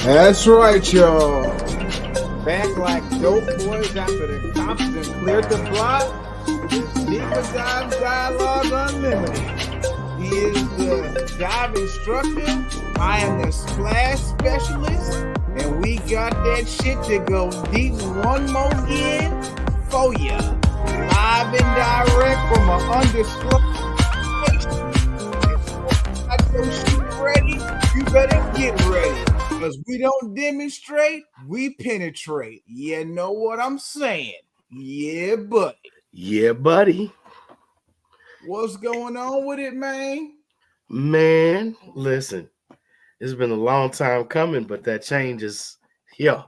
That's right, y'all. Back like dope boys after the cops done cleared the block. It's Deeper Dive Dialogue Unlimited. He is the dive instructor. I am the splash specialist. And we got that shit to go deep one more again for ya. Live and direct from an undisclosed location. I go shoot ready. You better get ready. Because we don't demonstrate, we penetrate. You know what I'm saying? Yeah, buddy. Yeah, buddy. What's going on with it, man? Man, listen, it's been a long time coming, but that change is here.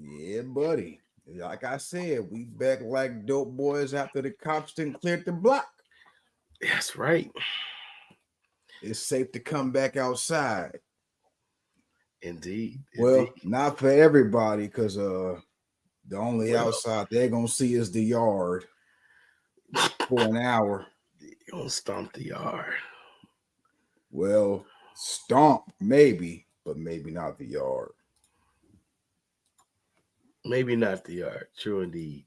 Yeah, buddy. Like I said, we back like dope boys after the cops done cleared the block. That's right. It's safe to come back outside. Indeed. Well, not for everybody, because the only outside they're gonna see is the yard for an hour. You're gonna stomp the yard. Well, stomp maybe, but maybe not the yard. Maybe not the yard. True indeed.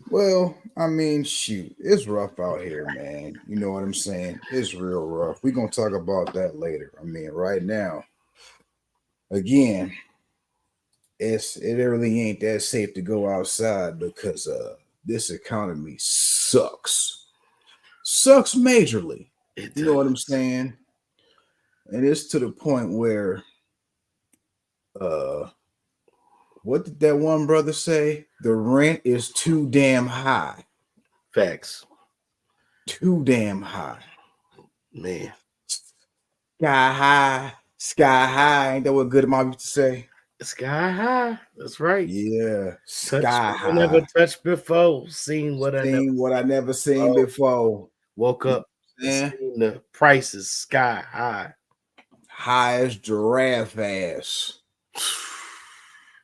Well, I mean, shoot, it's rough out here, man. You know what I'm saying? It's real rough. We're gonna talk about that later. I mean, right now, again, it really ain't that safe to go outside because this economy sucks majorly. You know what I'm saying? And it's to the point where what did that one brother say? The rent is too damn high. Facts. Too damn high. Man. Sky high. Ain't that what good mom used to say? Sky high. That's right. Yeah. Sky high. Never touched before. Seen what I never seen before. Woke up. Yeah. Seen the prices sky high. High as giraffe ass.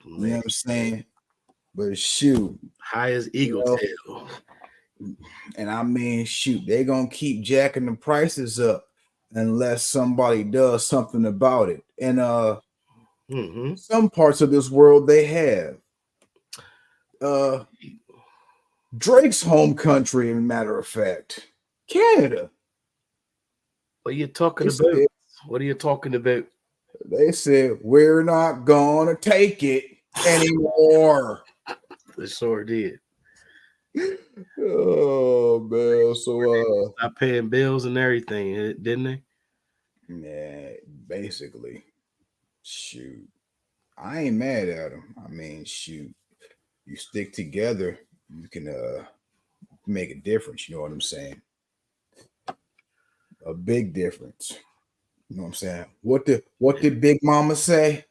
You know what I'm saying? But shoot. High as eagle tail. And I mean, shoot, they're going to keep jacking the prices up unless somebody does something about it. And some parts of this world they have. Drake's home country, as a matter of fact. Canada. What are you talking about? What are you talking about? They said, we're not going to take it anymore. They sure did. Oh, man. So, stop paying bills and everything, didn't they? Yeah, basically. Shoot. I ain't mad at them. I mean, shoot. You stick together, you can make a difference. You know what I'm saying? A big difference. You know what I'm saying? What did Big Mama say?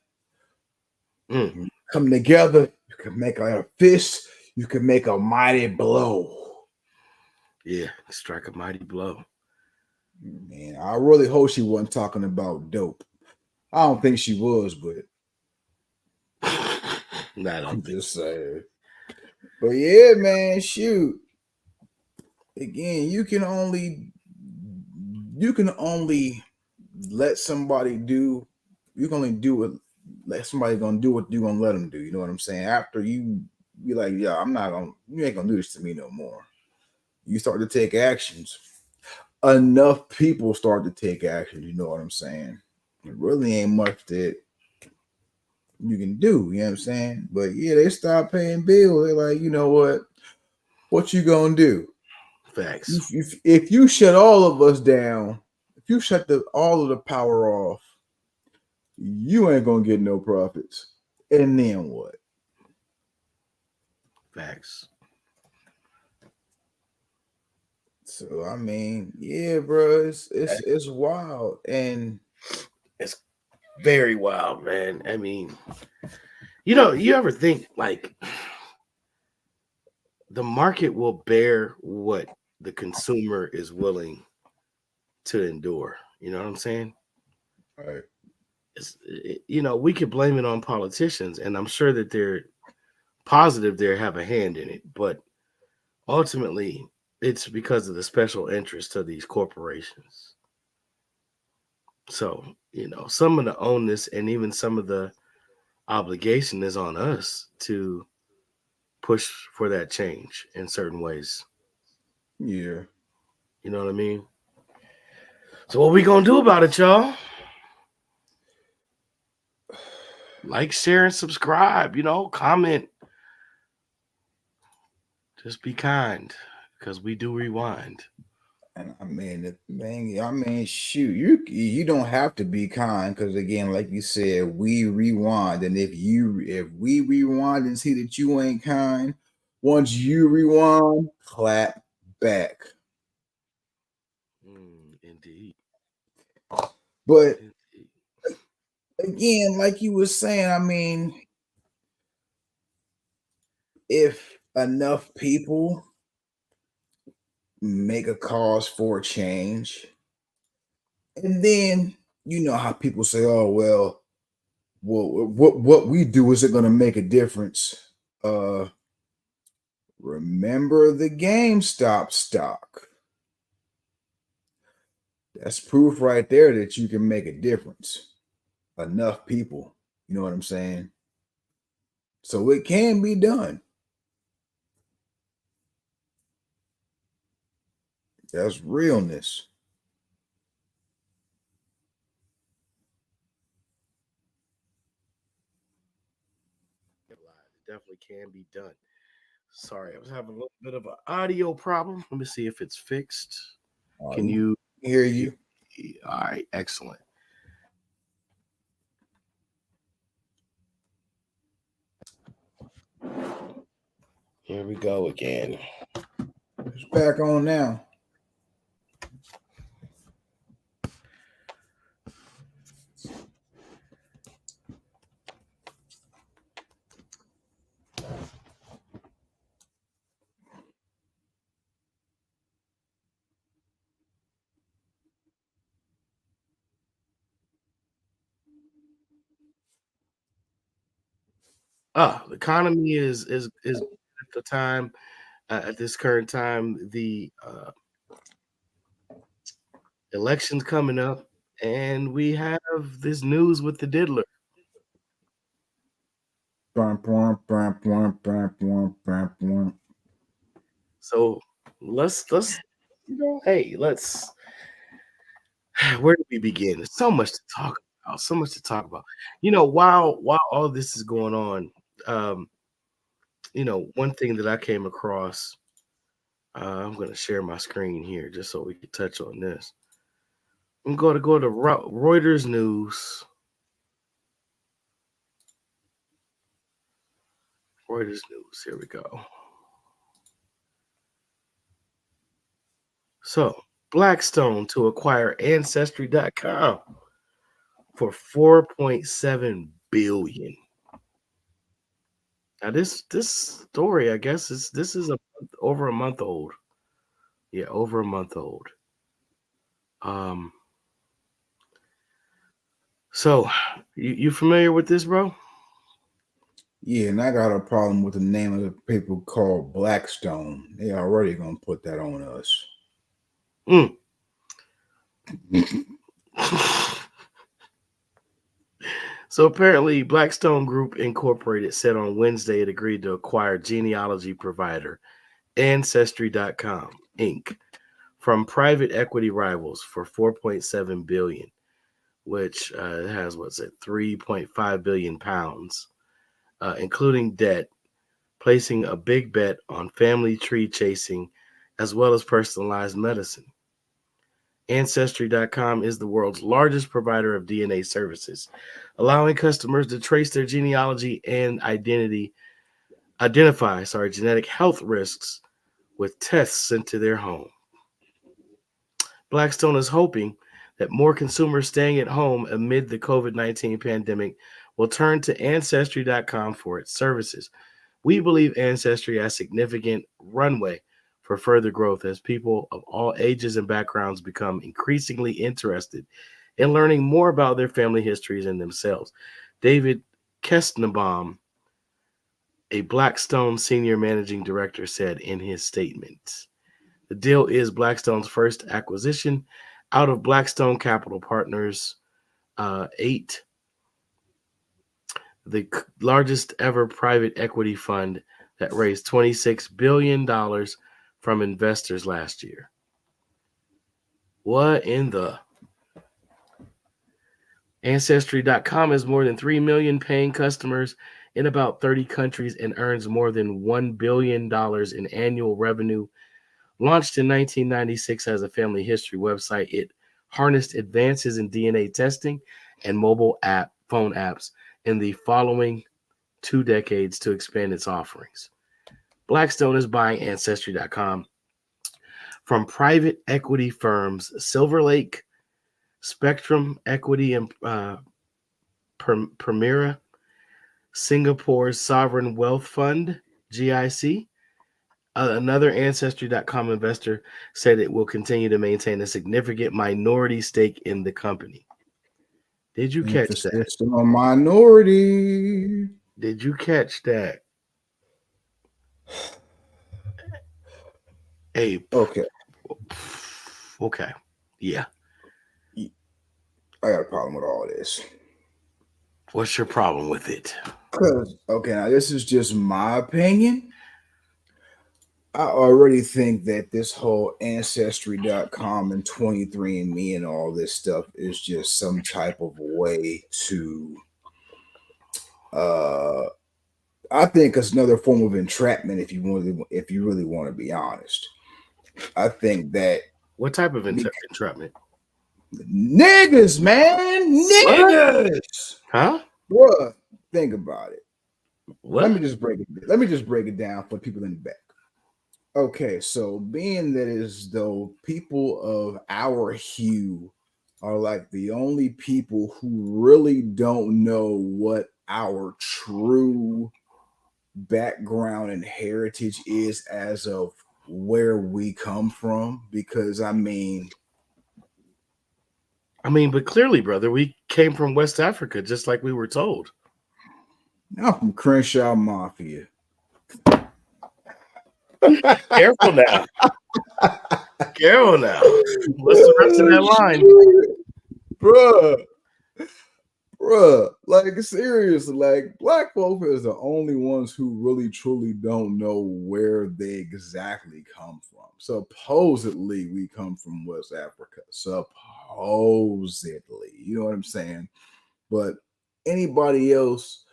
Come together, you can make a fist, you can make a mighty blow. Yeah, strike a mighty blow. Man, I really hope she wasn't talking about dope. I don't think she was, but I'm just saying. But yeah, man, shoot. Again, you can only let somebody do. You can only do it. Let somebody gonna do what you gonna let them do. You know what I'm saying? After you be like, yeah, you ain't gonna do this to me no more. You start to take actions. Enough people start to take action. You know what I'm saying? It really ain't much that you can do. You know what I'm saying? But yeah, they start paying bills. They're like, you know what you gonna do? Facts. If you shut all of us down, if you shut all of the power off, you ain't gonna get no profits. And then what? Facts. So I mean, yeah, bro, it's wild, and it's very wild, man. I mean, you ever think like the market will bear what the consumer is willing to endure? You know what I'm saying? Right. We could blame it on politicians, and I'm sure that they're positive they have a hand in it, but ultimately it's because of the special interest of these corporations. So, some of the onus and even some of the obligation is on us to push for that change in certain ways. Yeah. You know what I mean? So what we gonna do about it, y'all? Like, share, and subscribe. Comment. Just be kind, because we do rewind. And I mean, shoot, you don't have to be kind because again, like you said, we rewind, and if we rewind and see that you ain't kind, once you rewind, clap back. Indeed. But Indeed. again, like you were saying, I mean, if enough people make a cause for a change, and then you know how people say, "Oh well, what we do isn't going to make a difference." Remember the GameStop stock. That's proof right there that you can make a difference. Enough people, you know what I'm saying? So it can be done. That's realness. It definitely can be done. Sorry, I was having a little bit of an audio problem. Let me see if it's fixed. Can You you hear hear you? me? All right, excellent. Here we go again. It's back on now. The economy is at the time at this current time. The election's coming up, and we have this news with the diddler. So let's hey, let's where do we begin? There's so much to talk about. So much to talk about. While all this is going on, um, one thing that I came across. I'm going to share my screen here just so we can touch on this. I'm going to go to Reuters News. Reuters News. Here we go. So, Blackstone to acquire Ancestry.com for 4.7 billion. Now, this story, I guess, this is over a month old. Yeah, over a month old. Um, so you familiar with this, bro? Yeah, and I got a problem with the name of the people called Blackstone. They already gonna put that on us. Mm. So apparently, Blackstone Group Incorporated said on Wednesday it agreed to acquire genealogy provider Ancestry.com Inc. from private equity rivals for 4.7 billion, which has what's it 3.5 billion pounds, including debt, placing a big bet on family tree chasing as well as personalized medicine. Ancestry.com is the world's largest provider of DNA services, allowing customers to trace their genealogy and identify genetic health risks with tests sent to their home. Blackstone is hoping that more consumers staying at home amid the COVID-19 pandemic will turn to Ancestry.com for its services. We believe Ancestry has significant runway for further growth as people of all ages and backgrounds become increasingly interested in learning more about their family histories and themselves. David Kestenbaum, a Blackstone senior managing director, said in his statement. The deal is Blackstone's first acquisition out of Blackstone Capital Partners, 8, the largest ever private equity fund that raised $26 billion from investors last year. What in the? Ancestry.com has more than 3 million paying customers in about 30 countries and earns more than $1 billion in annual revenue. Launched in 1996 as a family history website, it harnessed advances in DNA testing and mobile phone apps in the following 2 decades to expand its offerings. Blackstone is buying Ancestry.com from private equity firms Silver Lake, Spectrum Equity, and Permira, Singapore's Sovereign Wealth Fund, GIC. Another Ancestry.com investor said it will continue to maintain a significant minority stake in the company. Did you catch that? Emphasis on minority. Did you catch that? Hey. Okay. Okay. Yeah. I got a problem with all this. What's your problem with it? Because, okay, now this is just my opinion. I already think that this whole Ancestry.com and 23andMe and all this stuff is just some type of way to, I think it's another form of entrapment if you really want to be honest. I think that. What type of entrapment? Niggas, man, niggas. Huh? Bruh, think about it. What? Let me just break it down for people in the back. Okay, so being that as though people of our hue are like the only people who really don't know what our true background and heritage is as of where we come from, because but clearly, brother, we came from West Africa, just like we were told. I'm from Crenshaw Mafia. Careful now. Careful now. What's the rest of that line? Bruh, like seriously, like black folk is the only ones who really truly don't know where they exactly come from. Supposedly, we come from West Africa. Supposedly, you know what I'm saying? But anybody else,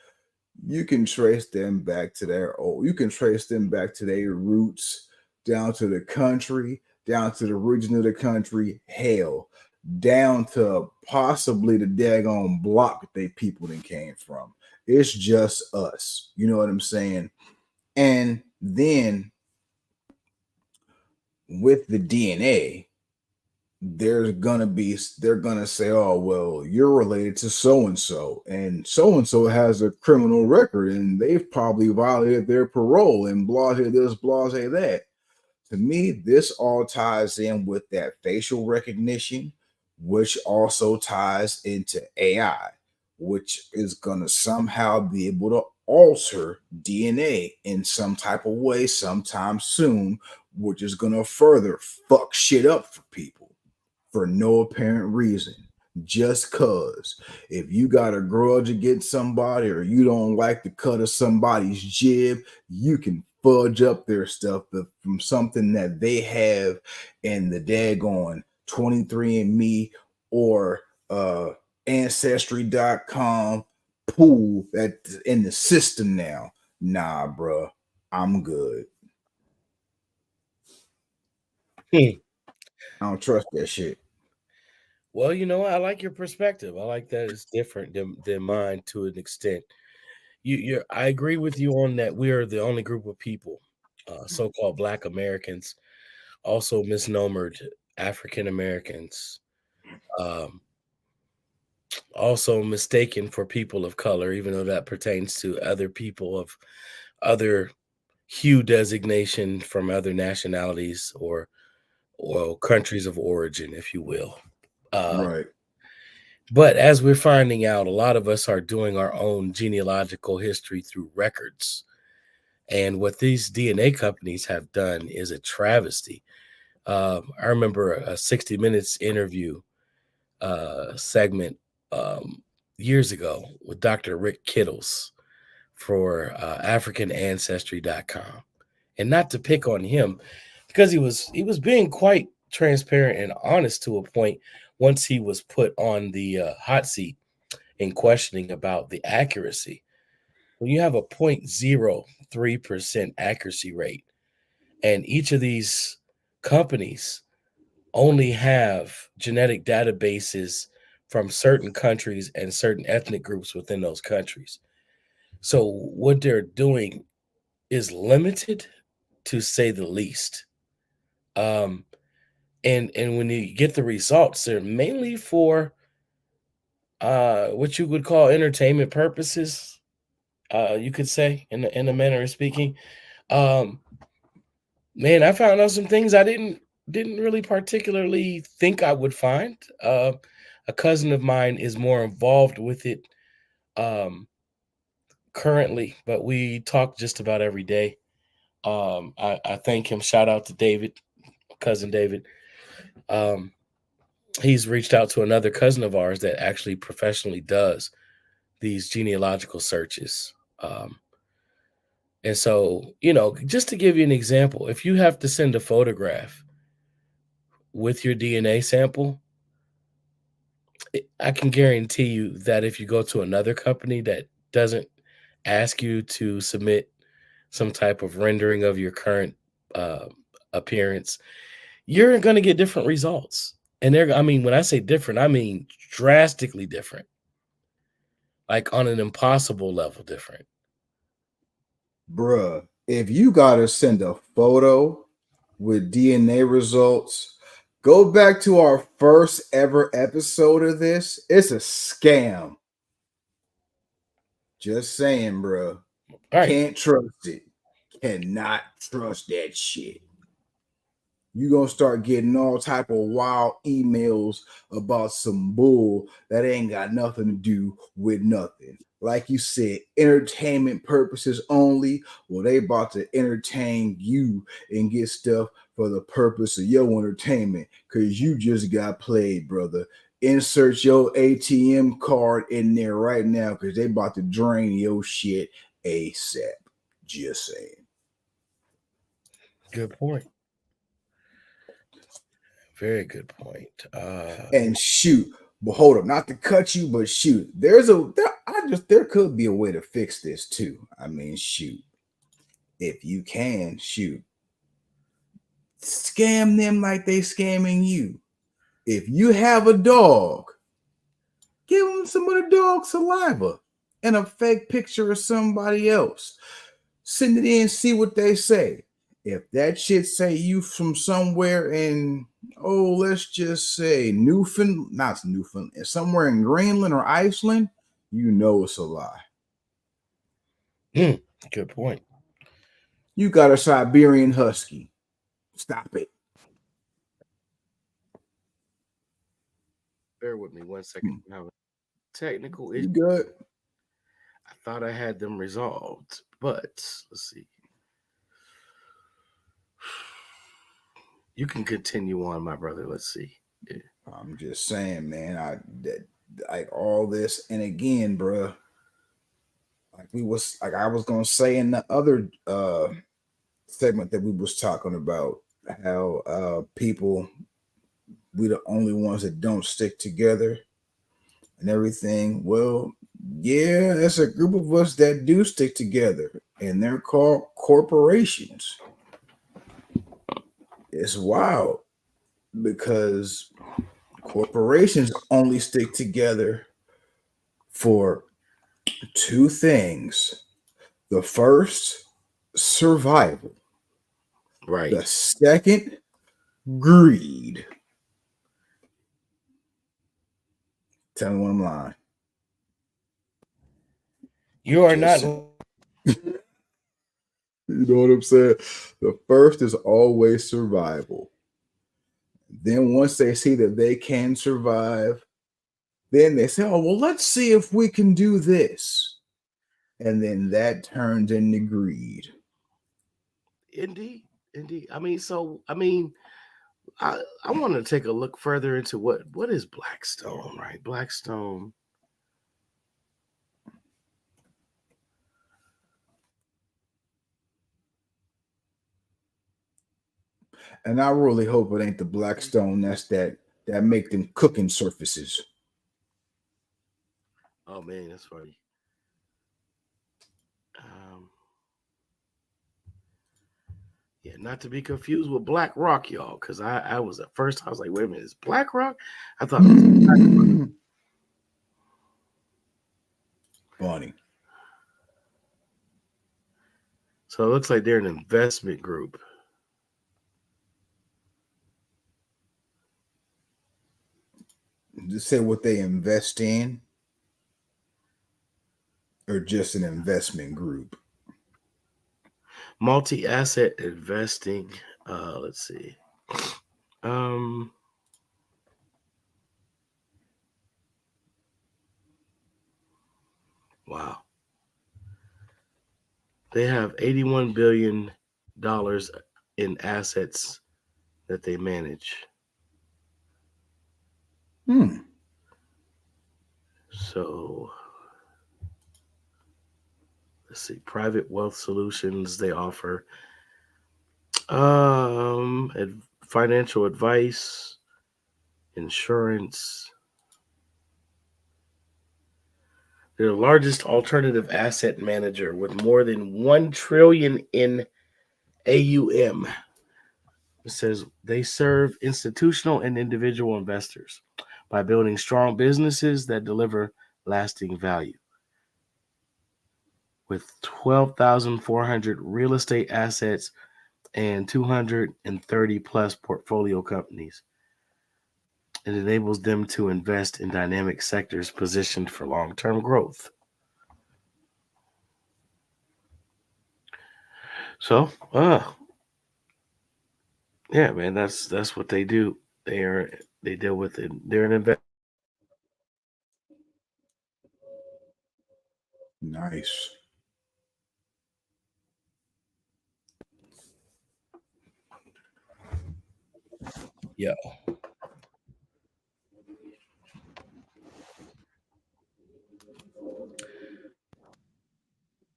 you can trace them back to their roots, down to the country, down to the region of the country, hell, down to possibly the daggone block that they people then came from. It's just us. You know what I'm saying? And then with the DNA, they're gonna say, oh well, you're related to so and so has a criminal record and they've probably violated their parole and blase this, blase that. To me, this all ties in with that facial recognition, which also ties into AI, which is gonna somehow be able to alter DNA in some type of way sometime soon, which is gonna further fuck shit up for people for no apparent reason. Just cause if you got a grudge against somebody or you don't like the cut of somebody's jib, you can fudge up their stuff from something that they have in the daggone 23andMe or Ancestry.com pool that's in the system now. Nah, bro, I'm good. I don't trust that shit. Well, you know, I like your perspective. I like that it's different than mine to an extent. I agree with you on that. We are the only group of people, so-called Black Americans, also misnomered African Americans, also mistaken for people of color, even though that pertains to other people of other hue designation from other nationalities or countries of origin, if you will. Right. But as we're finding out, a lot of us are doing our own genealogical history through records. And what these DNA companies have done is a travesty. I remember a 60 Minutes interview segment years ago with Dr. Rick Kittles for AfricanAncestry.com, and not to pick on him because he was being quite transparent and honest to a point once he was put on the hot seat in questioning about the accuracy. When you have a 0.03% accuracy rate, and each of these companies only have genetic databases from certain countries and certain ethnic groups within those countries. So what they're doing is limited, to say the least. Um, and when you get the results, they're mainly for what you would call entertainment purposes. You could say in a manner of speaking. Um, Man, I found out some things I didn't really particularly think I would find. A cousin of mine is more involved with it um, currently, but we talk just about every day. I thank him. Shout out to David, cousin David. Um, he's reached out to another cousin of ours that actually professionally does these genealogical searches. And so, just to give you an example, if you have to send a photograph with your DNA sample, I can guarantee you that if you go to another company that doesn't ask you to submit some type of rendering of your current uh, appearance, you're going to get different results. And I mean, when I say different, I mean drastically different, like on an impossible level different. Bruh, if you gotta send a photo with DNA results, go back to our first ever episode of this. It's a scam. Just saying, bruh. All right. Can't trust it. Cannot trust that shit. You're gonna start getting all type of wild emails about some bull that ain't got nothing to do with nothing. Like you said, entertainment purposes only. Well, they about to entertain you and get stuff for the purpose of your entertainment because you just got played, brother. Insert your ATM card in there right now because they about to drain your shit ASAP. Just saying. Good point. Very good point. And shoot, but hold up, not to cut you, but shoot, there could be a way to fix this too. I mean, shoot, if you can, shoot, scam them like they scamming you. If you have a dog, give them some of the dog's saliva and a fake picture of somebody else. Send it in, see what they say. If that shit say you from somewhere in, oh, let's just say Newfoundland, not Newfoundland, somewhere in Greenland or Iceland, you know it's a lie. Good point. You got a Siberian Husky. Stop it. Bear with me 1 second. Now, technical You issue. good? I thought I had them resolved, but let's see. You can continue on, my brother. Let's see. Yeah. I'm just saying, man. Like all this, and again, bruh, I was gonna say in the other segment that we was talking about how people, we the only ones that don't stick together and everything. Well, yeah, there's a group of us that do stick together, and they're called corporations. It's wild because corporations only stick together for two things. The first, survival. Right. The second, greed. Tell me when I'm lying. You are Just not. You know what I'm saying? The first is always survival. Then once they see that they can survive, then they say, oh, well, let's see if we can do this. And then that turns into greed. Indeed. I mean, I want to take a look further into what is Blackstone, right? Blackstone. And I really hope it ain't the Blackstone that make them cooking surfaces. Oh man, that's funny. Um, yeah, not to be confused with Black Rock, y'all, because I was at first I was like, wait a minute, is Black Rock? I thought it was Black Rock. Funny. So it looks like they're an investment group. Just say what they invest in, or just an investment group. Multi-asset investing. Let's see. Um, wow. They have $81 billion in assets that they manage. So let's see. Private wealth solutions they offer. Financial advice, insurance. They're the largest alternative asset manager with more than 1 trillion in AUM. It says they serve institutional and individual investors by building strong businesses that deliver lasting value. With 12,400 real estate assets and 230 plus portfolio companies, it enables them to invest in dynamic sectors positioned for long-term growth. So, yeah, man, that's what they do. They deal with it. They're an investor. Nice. Yeah.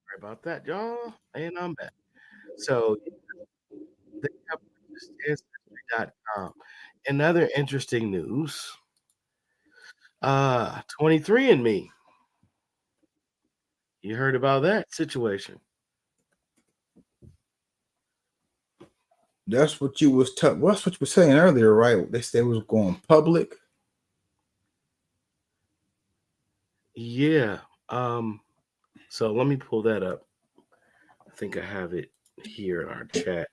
Sorry about that, y'all. And I'm back. So they have purchased Ancestry.com. Another interesting news. 23andMe. You heard about that situation? That's what you was that's what you were saying earlier, right? They said it was going public. Yeah. So let me pull that up. I think I have it here in our chat.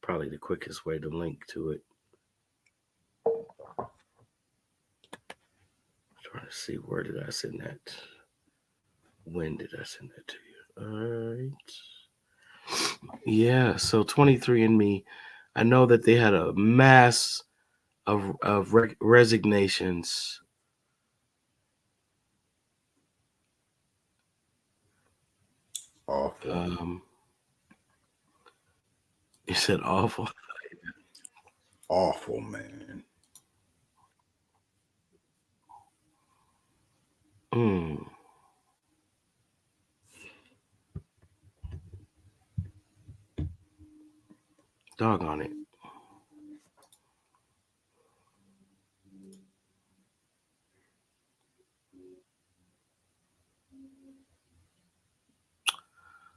Probably the quickest way to link to it. Trying to see, where did I send that? When did I send that to you? All right. Yeah, so 23andMe, I know that they had a mass of resignations. Awful. You said awful. Awful, man. Mm. Doggone it.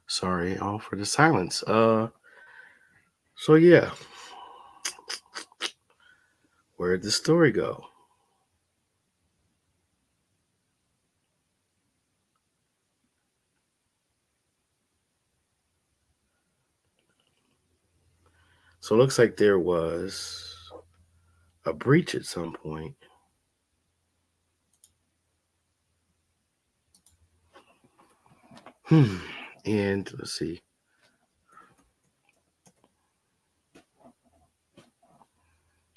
Sorry all for the silence. So yeah. Where'd the story go? So it looks like there was a breach at some point. And let's see.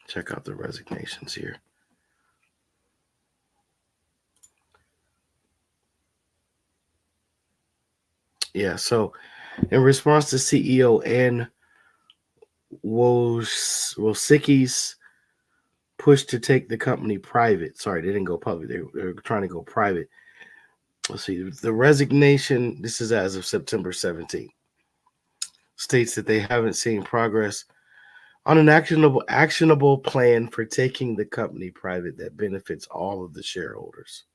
Check out the resignations here. Yeah, so in response to CEO and Wosicki's push to take the company private. Sorry, they didn't go public. They're trying to go private. Let's see. The resignation, this is as of September 17th, states that they haven't seen progress on an actionable plan for taking the company private that benefits all of the shareholders.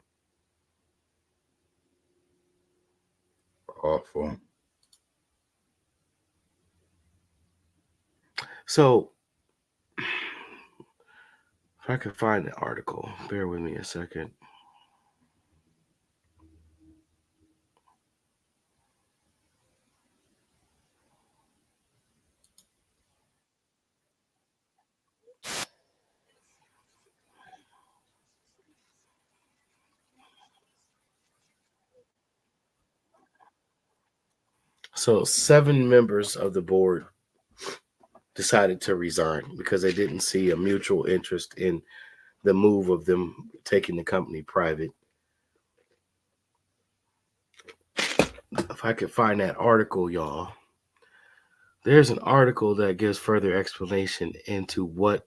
Awful. So, if I could find the article, bear with me a second. So, 7 members of the board decided to resign because they didn't see a mutual interest in the move of them taking the company private. If I could find that article, y'all, there's an article that gives further explanation into what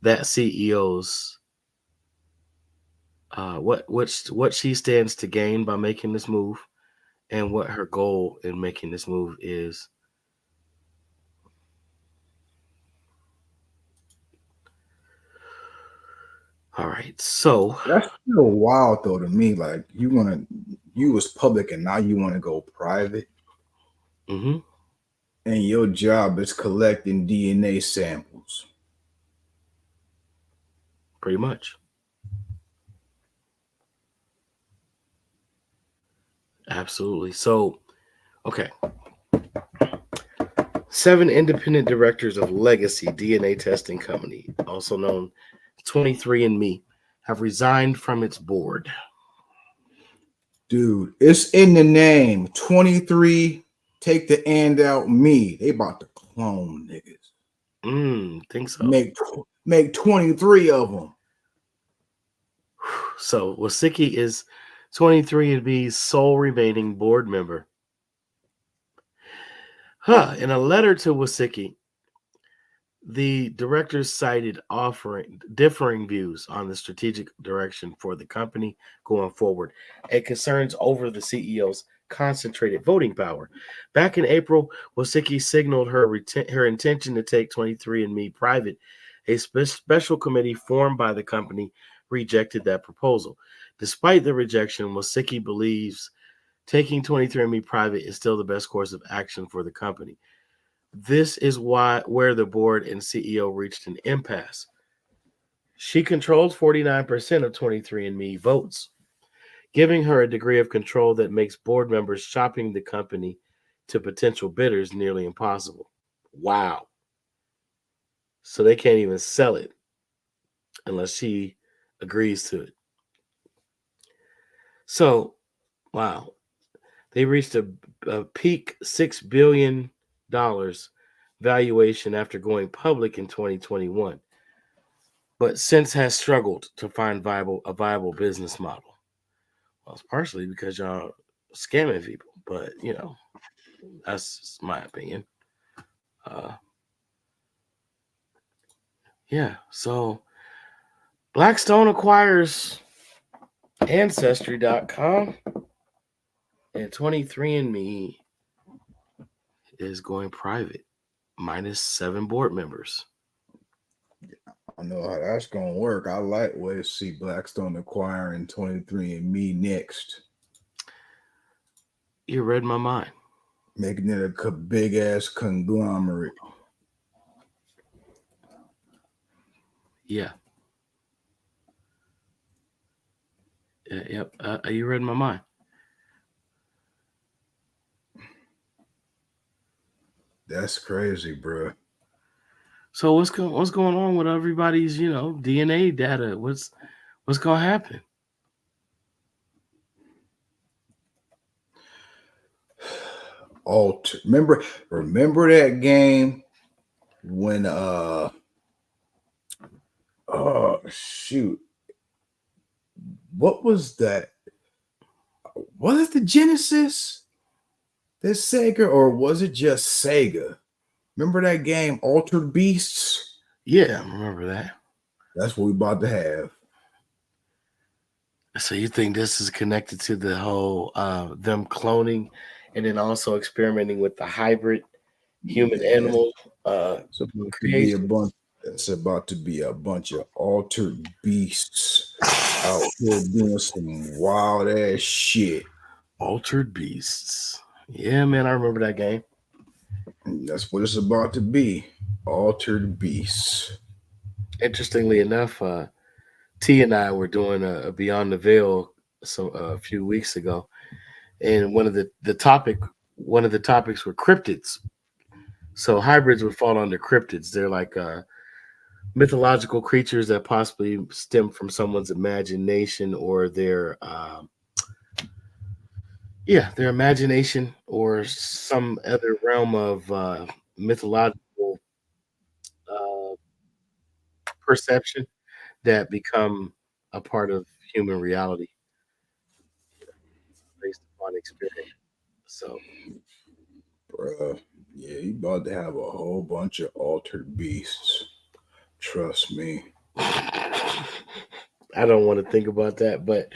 that CEO's what she stands to gain by making this move and what her goal in making this move is. All right, so That's still wild though to me. Like you was public and now you want to go private, mhm, and your job is collecting DNA samples. pretty much. Absolutely. So, okay. 7 independent directors of Legacy DNA testing company, also known 23andMe, have resigned from its board. Dude, it's in the name. 23, take the end out me. They about to clone niggas. Think so. Make 23 of them. So Wasicki is 23andMe's sole remaining board member. In a letter to Wasicki, the directors cited offering differing views on the strategic direction for the company going forward and concerns over the CEO's concentrated voting power. Back in April, Wasicki signaled her intention to take 23andMe private. A special committee formed by the company rejected that proposal. Despite the rejection, Wasicki believes taking 23andMe private is still the best course of action for the company. This is where the board and CEO reached an impasse. She controls 49% of 23andMe votes, giving her a degree of control that makes board members shopping the company to potential bidders nearly impossible. Wow. So they can't even sell it unless she agrees to it. So, wow. They reached a peak $6 billion valuation after going public in 2021, but since has struggled to find a viable business model. Well, it's partially because y'all scamming people, but that's my opinion. Yeah, so Blackstone acquires Ancestry.com, and 23andMe is going private, minus 7 board members. I know how that's gonna work. I like way to see Blackstone acquiring 23andMe next. You read my mind. Making it a big ass conglomerate. Yeah. Yep. You read my mind. That's crazy, bro. So what's going on with everybody's DNA data? What's gonna happen? Oh, remember that game when shoot, what was that? Was it the Genesis? This Sega, or was it just Sega? Remember that game, Altered Beasts? Yeah, I remember that. That's what we about to have. So you think this is connected to the whole them cloning and then also experimenting with the hybrid human Yeah, animal it's about to be a creation? bunch. It's about to be a bunch of altered beasts out here doing some wild ass shit. Altered Beasts. Yeah, man, I remember that game. And that's what it's about to be. Altered beasts. Interestingly enough, T and I were doing a Beyond the Veil a few weeks ago, and one of the topics were cryptids. So hybrids would fall under cryptids. They're like mythological creatures that possibly stem from someone's imagination or their imagination or some other realm of mythological uh, perception that become a part of human reality based upon experience. So Bruh. Yeah, you about to have a whole bunch of altered beasts. Trust me. I don't want to think about that, but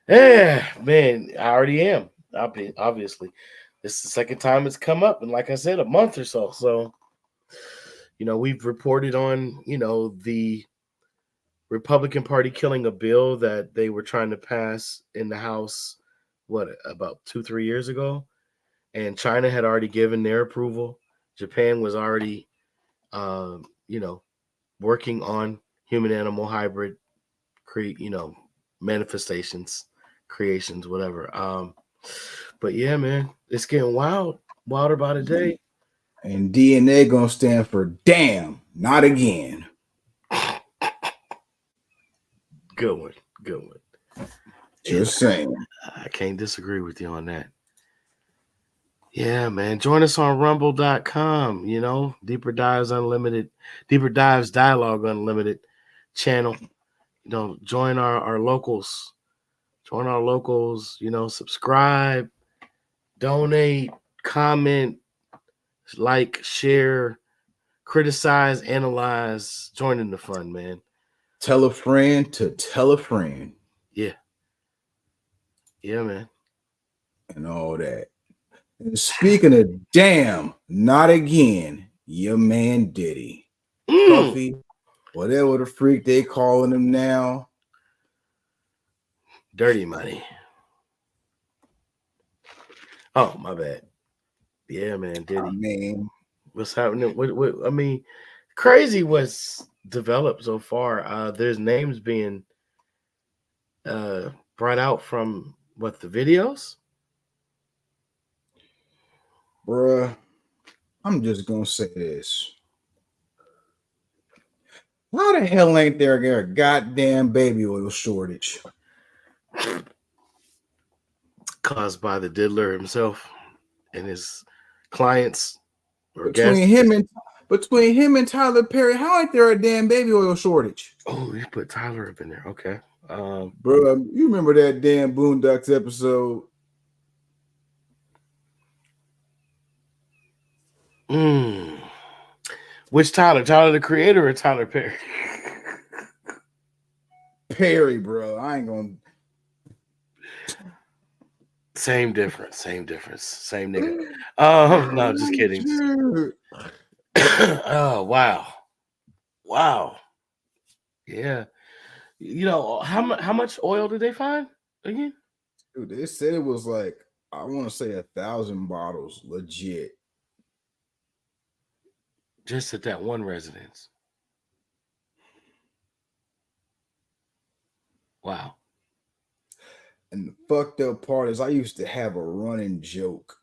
yeah, man, I already am. Obviously, this is the second time it's come up, and like I said, a month or so. So we've reported on the Republican Party killing a bill that they were trying to pass in the House. What, about 2-3 years ago, and China had already given their approval. Japan was already, um, you know, working on human animal hybrid manifestations, creations, whatever. But yeah, man, it's getting wilder by the day. And DNA gonna stand for damn, not again. Good one, good one. And Just saying. I can't disagree with you on that. Yeah, man. Join us on rumble.com, Deeper Dives Dialogue Unlimited channel. Join our locals. Join our locals, subscribe, donate, comment, like, share, criticize, analyze. Join in the fun, man. Tell a friend to tell a friend Yeah. Yeah, man. and all that. And speaking of damn, not again, your man Diddy. Mm, Puffy, whatever the freak they calling him now. dirty money. Oh, my bad. Yeah, man. I Diddy. mean, What's happening? What I mean, crazy what's developed so far. There's names being brought out from what, the videos. bruh, I'm just gonna say this. Why the hell ain't there a goddamn baby oil shortage? Caused by the diddler himself and his clients or Between guests. him and Tyler Perry, how ain't there a damn baby oil shortage? Oh, you put Tyler up in there. Okay. Bro, you remember that damn Boondocks episode? mm, which Tyler? Tyler the Creator or Tyler Perry? Perry, bro. I ain't gonna. Same difference. Same difference. Same nigga. No, just kidding. Oh, wow. Wow. Yeah. How much oil did they find again? Dude, they said it was like, I want to say 1,000 bottles, legit. Just at that one residence. Wow. And the fucked up part is, I used to have a running joke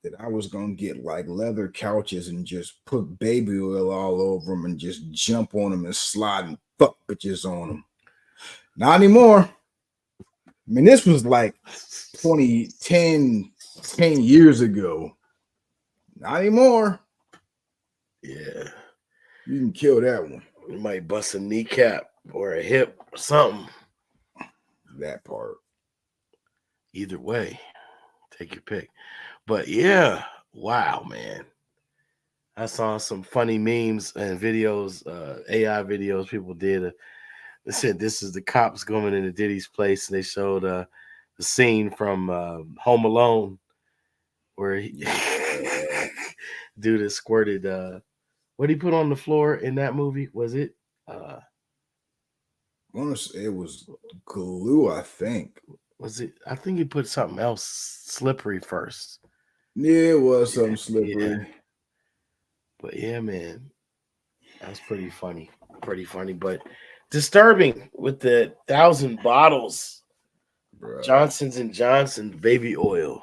that I was gonna get like leather couches and just put baby oil all over them and just jump on them and slide and fuck bitches on them. Not anymore. I mean, this was like 2010, 10 years ago. Not anymore. Yeah. You can kill that one. You might bust a kneecap or a hip or something. That part. Either way, take your pick. But yeah, wow, man. I saw some funny memes and videos, AI videos people did. They said this is the cops going into Diddy's place, and they showed the scene from Home Alone where he, Yeah. dude has squirted. What did he put on the floor in that movie? Was it? I want to say it was glue, I think. Was it? I think he put something else slippery first. Yeah, it was Yeah, something slippery. but yeah, man, that's pretty funny. Pretty funny, but disturbing with the 1,000 bottles Bruh. Johnson's and Johnson baby oil.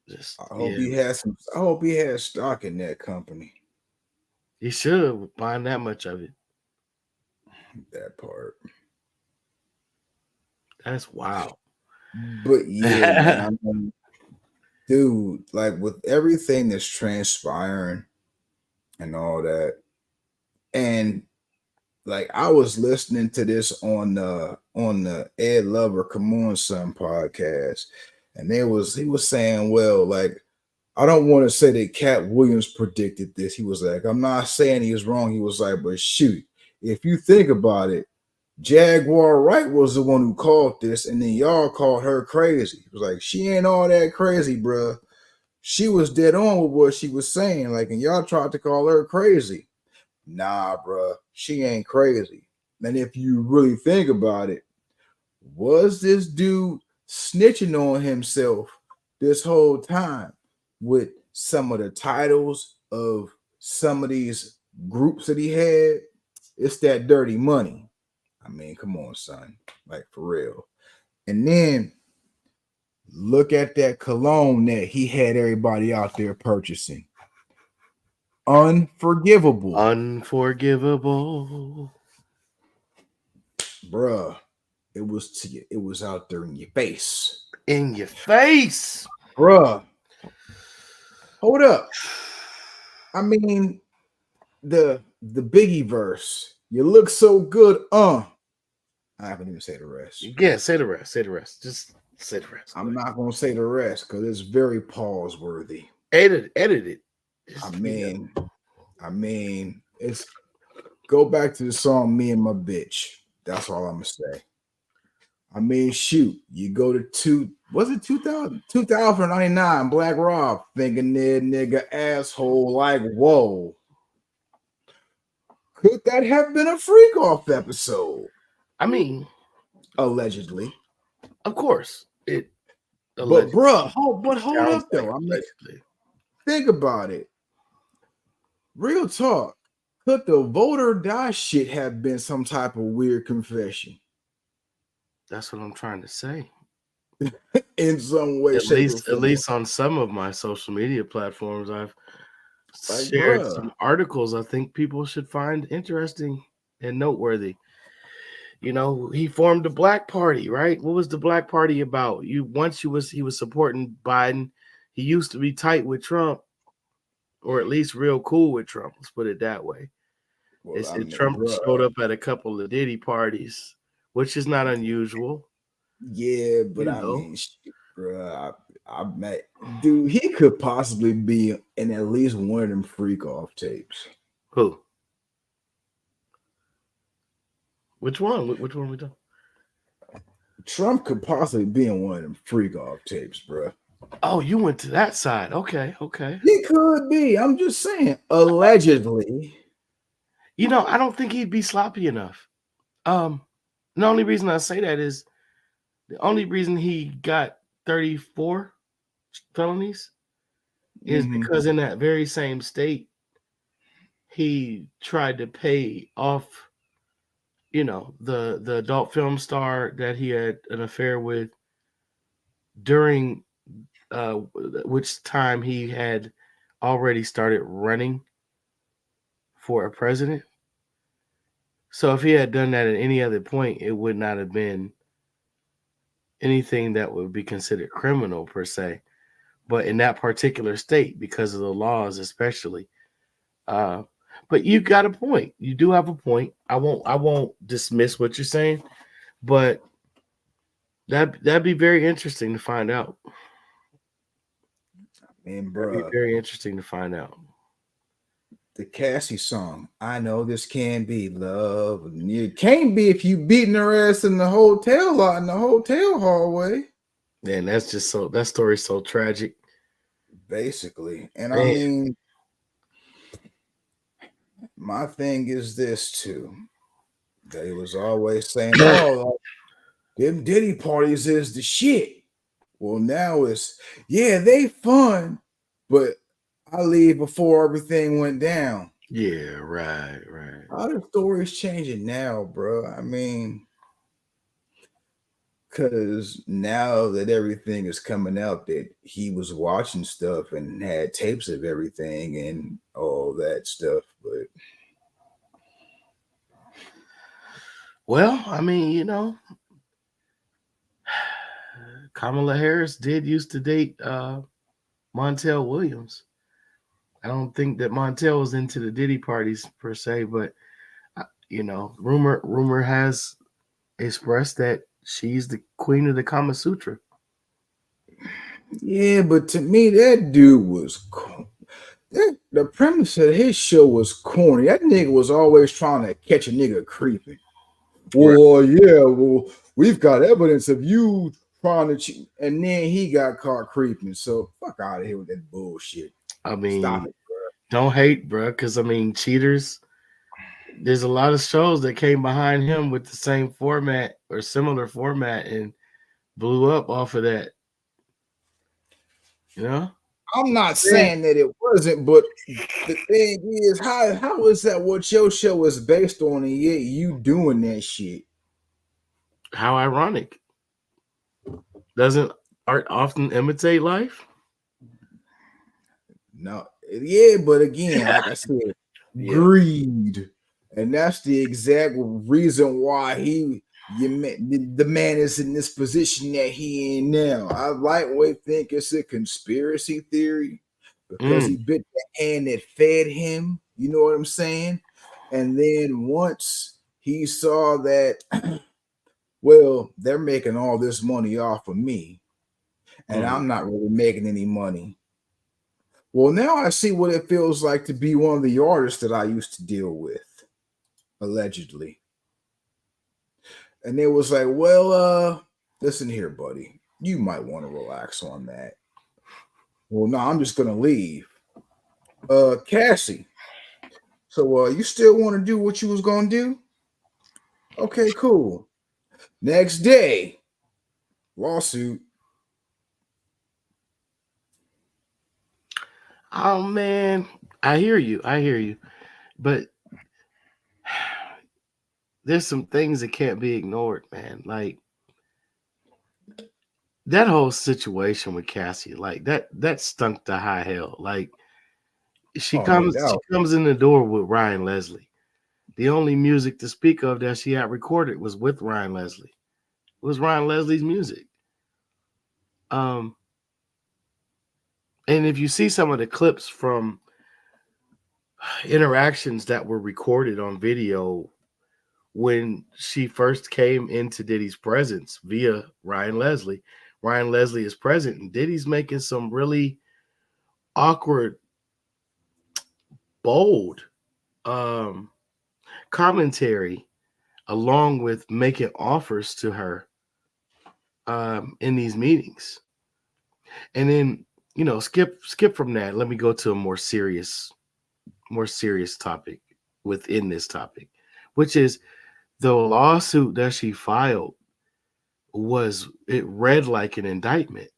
Just I hope yeah, he has some. I hope he has stock in that company. he should have buying that much of it. That part. That's wild. But yeah, man. I mean, dude, like with everything that's transpiring and all that, and like I was listening to this on the Ed Lover Come On Son podcast, and he was saying, well, like I don't want to say that Cat Williams predicted this. He was like, I'm not saying he was wrong. He was like, but shoot, if you think about it, Jaguar Wright was the one who called this, and then y'all called her crazy. It was like, she ain't all that crazy, bruh. She was dead on with what she was saying. Like, and y'all tried to call her crazy. Nah, bruh, she ain't crazy. And if you really think about it, was this dude snitching on himself this whole time with some of the titles of some of these groups that he had? It's that dirty money. I mean, come on, son. Like, for real. And then look at that cologne that he had everybody out there purchasing. Unforgivable. Unforgivable. Bruh. It was out there in your face. In your face. Bruh. Hold up. I mean, the Biggie verse. You look so good, I haven't even say the rest. Yeah, say the rest. Say the rest. Just say the rest. I'm not gonna say the rest because it's very pause worthy. Edit it. I mean, it's go back to the song "Me and My Bitch." That's all I'm gonna say. I mean, shoot, you go to 2099 Black Rob thinking that nigga asshole like whoa. Could that have been a freak off episode? I mean, allegedly. Of course. But bruh, hold up though. I mean, allegedly. Think about it. Real talk. Could the vote or die shit have been some type of weird confession? That's what I'm trying to say. In some way, shape, or form. At least on some of my social media platforms, I've shared some articles I think people should find interesting and noteworthy. You know, he formed the Black Party, right? What was the Black Party about? He was supporting Biden. He used to be tight with Trump, or at least real cool with Trump. Let's put it that way. Well, Trump showed up at a couple of Diddy parties, which is not unusual. Yeah, but I mean, bro, I met dude. He could possibly be in at least one of them freak off tapes. Who? Which one? Which one we talking? Trump could possibly be in one of them freak off tapes, bro. Oh, you went to that side. Okay. He could be. I'm just saying, allegedly. You know, I don't think he'd be sloppy enough. The only reason I say that is the only reason he got 34 felonies is because in that very same state, he tried to pay off, you know, the adult film star that he had an affair with during which time he had already started running for a president. So if he had done that at any other point, it would not have been anything that would be considered criminal per se. But in that particular state, because of the laws, especially. But you got a point. You do have a point. I won't dismiss what you're saying, but that'd be very interesting to find out. And That'd be bruh, very interesting to find out. the Cassie song, I know this can't be love. It can't be if you beating her ass in the hotel lot in the hotel hallway. And that's just so that story's so tragic. Basically. And I Man, mean, my thing is this too. They was always saying, oh, them Diddy parties is the shit. Well, now it's, yeah, they fun, but I leave before everything went down. yeah, right. How the story's changing now, bro? I mean, because now that everything is coming out that he was watching stuff and had tapes of everything and all that stuff, but Well, I mean, Kamala Harris did used to date Montel Williams. I don't think that Montel was into the Diddy parties per se, but rumor has expressed that she's the queen of the Kama Sutra. yeah, but to me, that dude was the premise of his show was corny. That nigga was always trying to catch a nigga creeping. Right. Well, yeah, well, we've got evidence of you trying to cheat, and then he got caught creeping. So fuck out of here with that bullshit. I Stop mean, it. don't hate, bro, because I mean, cheaters. There's a lot of shows that came behind him with the same format or similar format and blew up off of that. You know? I'm not Yeah. saying that it wasn't, but the thing is, how is that what your show is based on, and yet you doing that shit? How ironic. Doesn't art often imitate life? No, yeah, but again, like I said, Yeah. greed, and that's the exact reason why the man is in this position that he in now. I lightweight think it's a conspiracy theory because he Mm, bit the hand that fed him. You know what I'm saying? And then once he saw that, well, they're making all this money off of me, and mm. I'm not really making any money. Well, now I see what it feels like to be one of the artists that I used to deal with, allegedly. And it was like, well, listen here, buddy. You might want to relax on that. Well, no, I'm just gonna leave. Cassie. So you still want to do what you was gonna do? Okay, cool. Next day, lawsuit. Oh man, I hear you. I hear you. But there's some things that can't be ignored, man. Like that whole situation with Cassie, like that stunk to high hell. Like she Oh yeah, comes that she comes in the door with Ryan Leslie. The only music to speak of that she had recorded was with Ryan Leslie. It was Ryan Leslie's music. Um, and if you see some of the clips from interactions that were recorded on video when she first came into Diddy's presence via Ryan Leslie, Ryan Leslie is present, and Diddy's making some really awkward, bold um, commentary along with making offers to her in these meetings. And then, skip from that. Let me go to a more serious topic within this topic, which is the lawsuit that she filed it read like an indictment.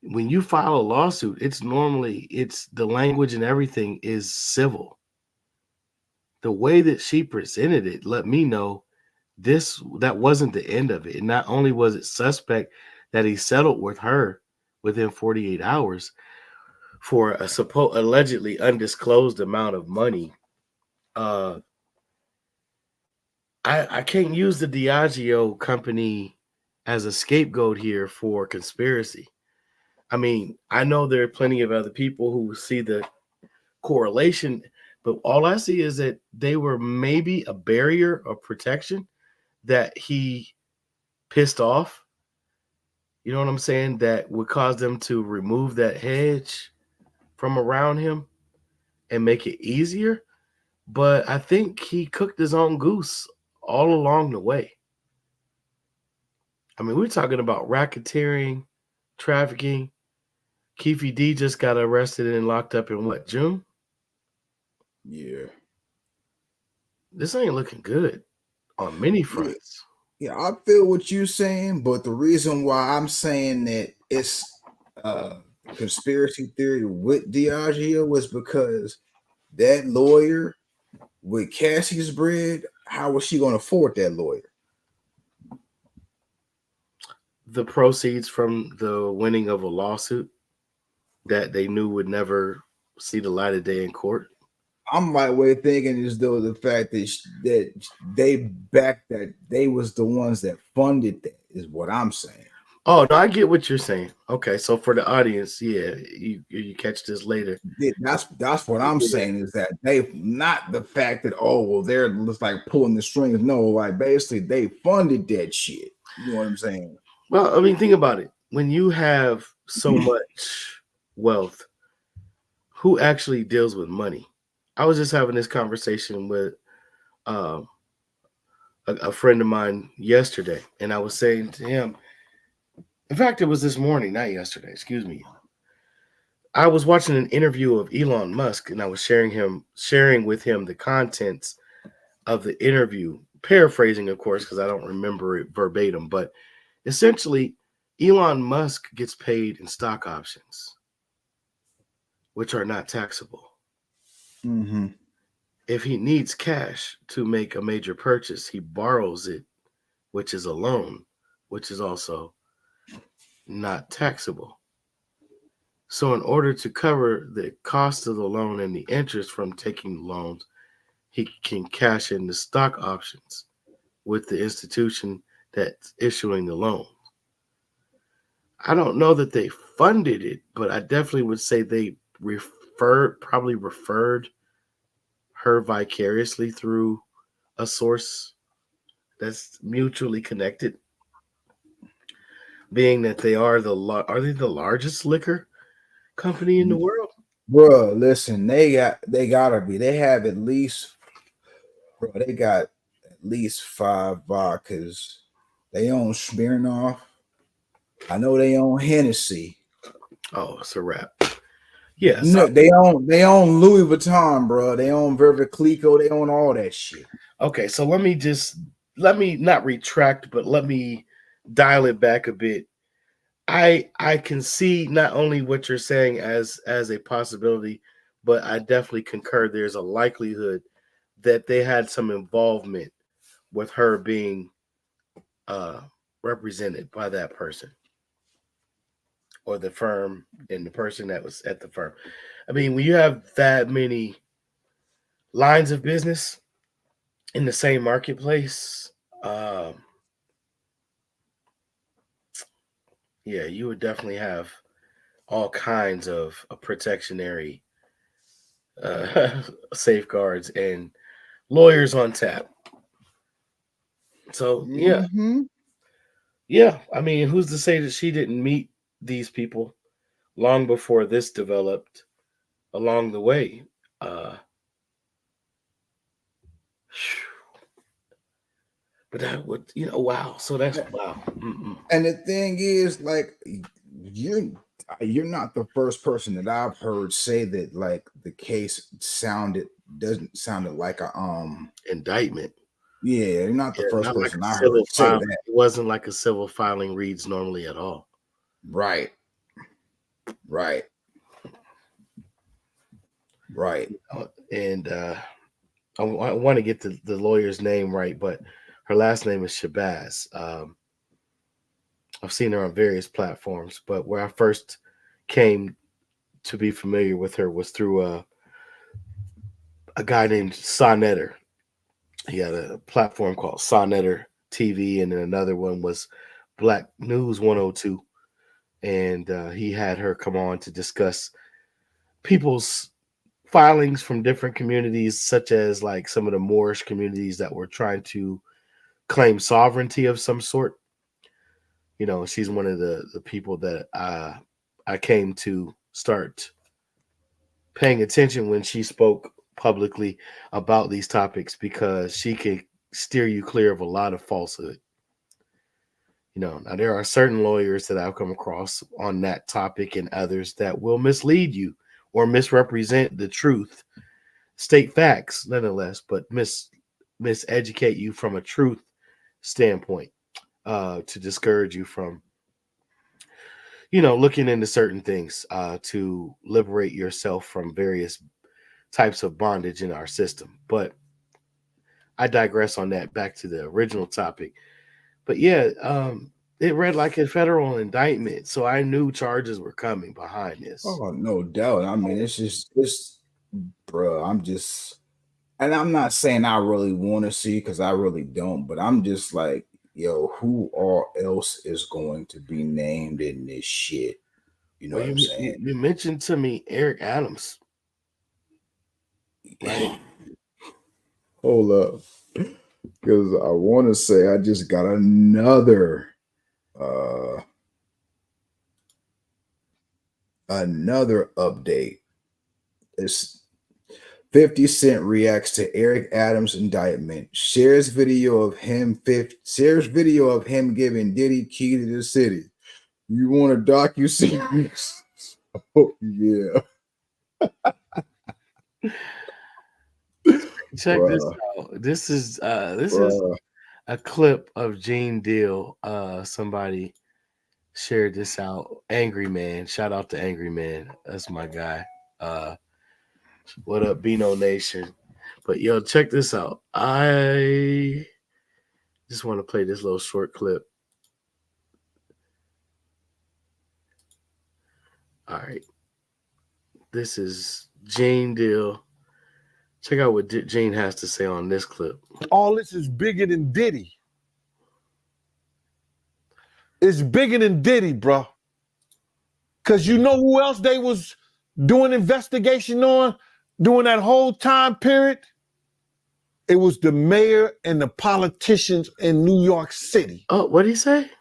When you file a lawsuit, it's the language and everything is civil. The way that she presented it let me know that wasn't the end of it. And not only was it suspect that he settled with her within 48 hours for a allegedly undisclosed amount of money. Uh, I can't use the Diageo company as a scapegoat here for conspiracy. I mean, I know there are plenty of other people who see the correlation, but all I see is that they were maybe a barrier of protection that he pissed off You know what I'm saying? That would cause them to remove that hedge from around him and make it easier. But I think he cooked his own goose all along the way. I mean, we're talking about racketeering, trafficking. Keefe D just got arrested and locked up in what, June? Yeah. This ain't looking good on many Yeah. fronts. Yeah, I feel what you're saying, but the reason why I'm saying that it's uh conspiracy theory with Diageo was because that lawyer with Cassie's bread, how was she gonna afford that lawyer? The proceeds from the winning of a lawsuit that they knew would never see the light of day in court. I'm my way of thinking is though the fact that that they backed that they was the ones that funded that is what I'm saying. Oh no, I get what you're saying. Okay, so for the audience, yeah, you catch this later. That's what I'm Yeah. saying is that they not the fact that oh well they're just like pulling the strings. No, like basically they funded that shit. You know what I'm saying? Well, I mean, think about it. When you have so much wealth, who actually deals with money? I was just having this conversation with um, a friend of mine yesterday, and I was saying to him, in fact, it was this morning, not yesterday. Excuse me. I was watching an interview of Elon Musk, and I was sharing with him the contents of the interview, paraphrasing, of course, because I don't remember it verbatim. But essentially, Elon Musk gets paid in stock options, which are not taxable. Mm-hmm. If he needs cash to make a major purchase, he borrows it, which is a loan, which is also not taxable. So, in order to cover the cost of the loan and the interest from taking loans, he can cash in the stock options with the institution that's issuing the loan. I don't know that they funded it, but I definitely would say they probably referred her vicariously through a source that's mutually connected, being that they are are they the largest liquor company in the world? Bruh, listen, they gotta be. They have at least bro, they got at least 5 vodkas. They own Smirnoff. I know they own Hennessy. Oh, it's a wrap. Yeah. So No, they own Louis Vuitton, bro. They own Verve Clicquot. They own all that shit. okay, so let me not retract, but let me dial it back a bit. I can see not only what you're saying as a possibility, but I definitely concur there's a likelihood that they had some involvement with her being uh represented by that person or the firm and the person that was at the firm. I mean, when you have that many lines of business in the same marketplace, yeah, you would definitely have all kinds of protectionary safeguards and lawyers on tap. So Mm-hmm. yeah. I mean, who's to say that she didn't meet these people long before this developed along the way? Uh, but that would, wow. So that's wow. Mm-mm. And the thing is, like, you're you're not the first person that I've heard say that like the case doesn't sounded like a Indictment. yeah, you're not the Yeah, first not like person a I civil heard say file. that. It wasn't like a civil filing reads normally at all. Right, right, right. And I want to get the lawyer's name right, but her last name is Shabazz. I've seen her on various platforms, but where I first came to be familiar with her was through a guy named Sonetter. He had a platform called Sonetter TV, and then another one was Black News 102. And he had her come on to discuss people's filings from different communities, such as like some of the Moorish communities that were trying to claim sovereignty of some sort. You know, she's one of the people that I came to start paying attention when she spoke publicly about these topics because she could steer you clear of a lot of falsehood. You know, now there are certain lawyers that I've come across on that topic and others that will mislead you or misrepresent the truth, state facts nonetheless, but miseducate you from a truth standpoint to discourage you from, you know, looking into certain things to liberate yourself from various types of bondage in our system. But I digress on that. Back to the original topic. But yeah, it read like a federal indictment, so I knew charges were coming behind this. Oh, no doubt. I mean, it's, bro. And I'm not saying I really want to see because I really don't, but I'm just like, yo, who all else is going to be named in this shit? You know Well, what I'm saying? you mentioned to me Eric Adams, right? Hold up, because I want to say I just got uh another update. It's 50 Cent reacts to Eric Adams' indictment, shares video of him giving Diddy key to the city. You want a docu-series? Oh, yeah. Check this Bruh, out. This is bruh. a clip of Gene Deal. Somebody shared this out. Angry Man. Shout out to Angry Man. That's my guy. Uh, what up, Beano Nation? But yo, check this out. I just want to play this little short clip. All right. This is Gene Deal. Check out what Gene has to say on this clip. All this is bigger than Diddy. It's bigger than Diddy, bro. Because you know who else they was doing investigation on during that whole time period? It was the mayor and the politicians in New York City. Oh, what did he say?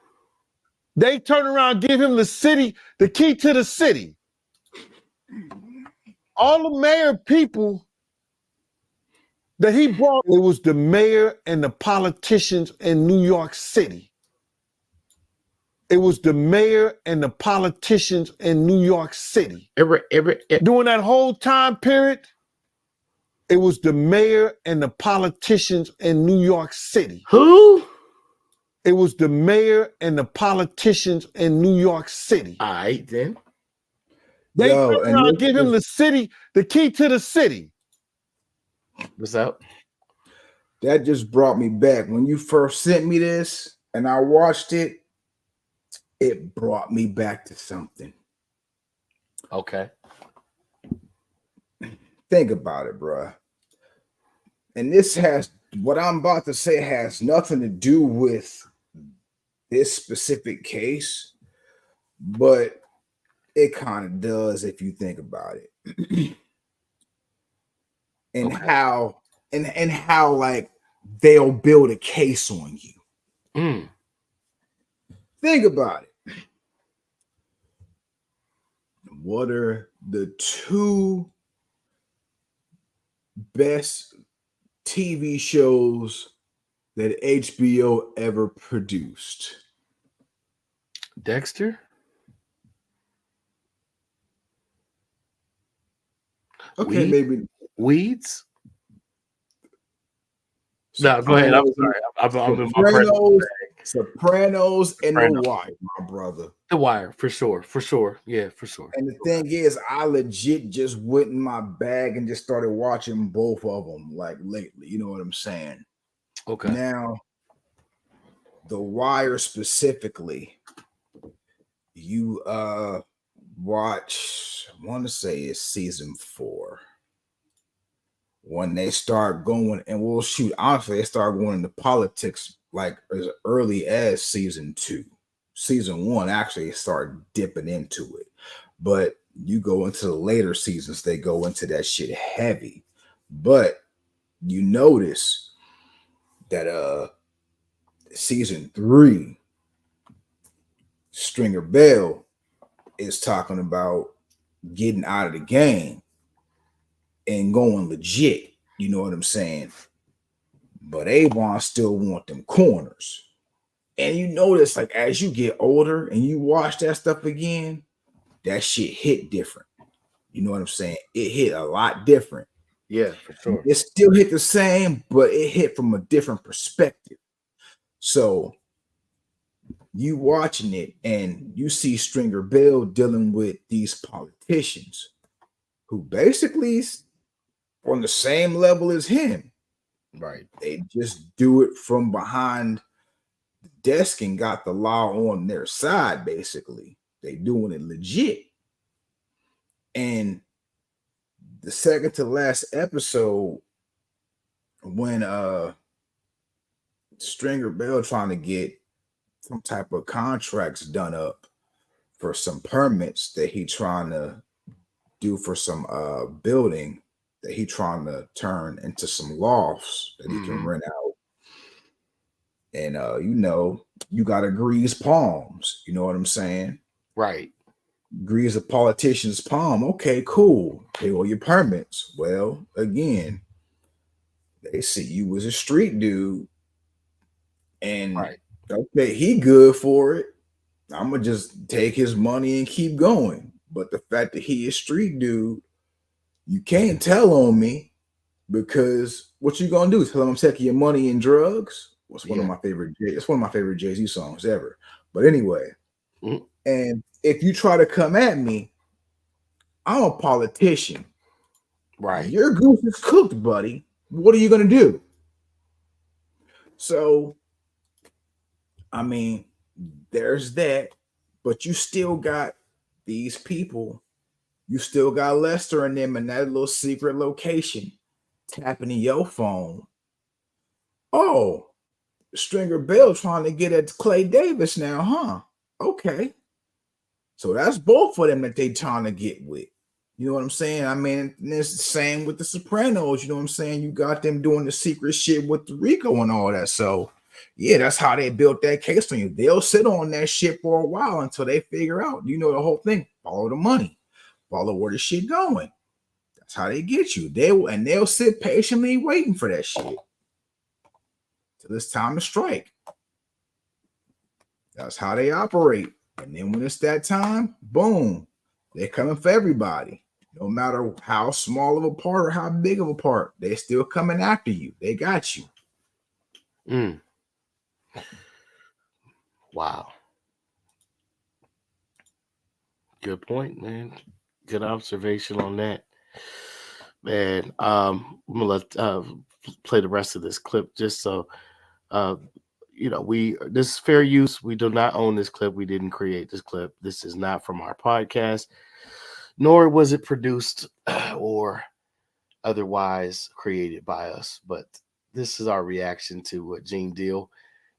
They turn around, give him the key to the city. All the mayor people that he brought, it was the mayor and the politicians in New York City. It was the mayor and the politicians in New York City. During that whole time period, it was the mayor and the politicians in New York City. Who? It was the mayor and the politicians in New York City. All right, then. They turn around, give him the key to the city. What's up? That just brought me back. When you first sent me this and I watched it, it brought me back to something. Okay. Think about it, bro. And what I'm about to say has nothing to do with this specific case, but it kind of does if you think about it. And okay. how like they'll build a case on you. Think about it. What are the two best TV shows that HBO ever produced? Dexter? Okay, maybe Weeds? No, go ahead. I'm sorry. I'm in my Sopranos and The Wire, my brother. The Wire, for sure. Yeah, for sure. And the thing is, I legit just went in my bag and just started watching both of them like lately. You know what I'm saying? Okay. Now, The Wire specifically, you watch, I want to say it's season 4. When they start going, and we'll shoot, honestly, they start going into politics like as early as season 2. Season 1 actually start dipping into it. But you go into the later seasons, they go into that shit heavy. But you notice that season 3, Stringer Bell is talking about getting out of the game and going legit. You know what I'm saying? But Avon still want them corners. And you notice, like, as you get older and you watch that stuff again, that shit hit different. You know what I'm saying? It hit a lot different. Yeah, for sure. It still hit the same, but it hit from a different perspective. So you watching it and you see Stringer Bell dealing with these politicians who basically is on the same level as him. Right. They just do it from behind the desk and got the law on their side, basically. They doing it legit. And the second to last episode, when Stringer Bell trying to get some type of contracts done up for some permits that he trying to do for some building that he trying to turn into some lofts that he can rent out. And you know, you gotta grease palms, you know what I'm saying? Right. Grease a politician's palm. Okay, cool. Pay all your permits. Well, again, they see you as a street dude, and Right. okay, he good for it. I'm gonna just take his money and keep going. But the fact that he is street dude, you can't tell on me, because what you gonna do? Tell him I'm taking your money in drugs? It's one of my favorite. It's one of my favorite Jay-Z songs ever. But anyway, and if you try to come at me, I'm a politician. Right. Your goose is cooked, buddy. What are you gonna do? So, I mean, there's that, but you still got these people. You still got Lester and them in that little secret location tapping in your phone. Oh, Stringer Bell trying to get at Clay Davis now, huh? Okay. So that's both of them that they trying to get with. You know what I'm saying? I mean, it's the same with the Sopranos. You know what I'm saying? You got them doing the secret shit with the Rico and all that. So, yeah, that's how they built that case on you. They'll sit on that shit for a while until they figure out, you know, the whole thing. Follow the money. Follow where the shit going. That's how they get you. They'll sit patiently waiting for that shit till it's time to strike. That's how they operate. And then when it's that time, boom, they're coming for everybody. No matter how small of a part or how big of a part, they're still coming after you. They got you. Wow. Good point, man. Good observation on that. Man, I'm gonna let play the rest of this clip just so you know, this is fair use. We do not own this clip. We didn't create this clip. This is not from our podcast, nor was it produced or otherwise created by us. But this is our reaction to what Gene Deal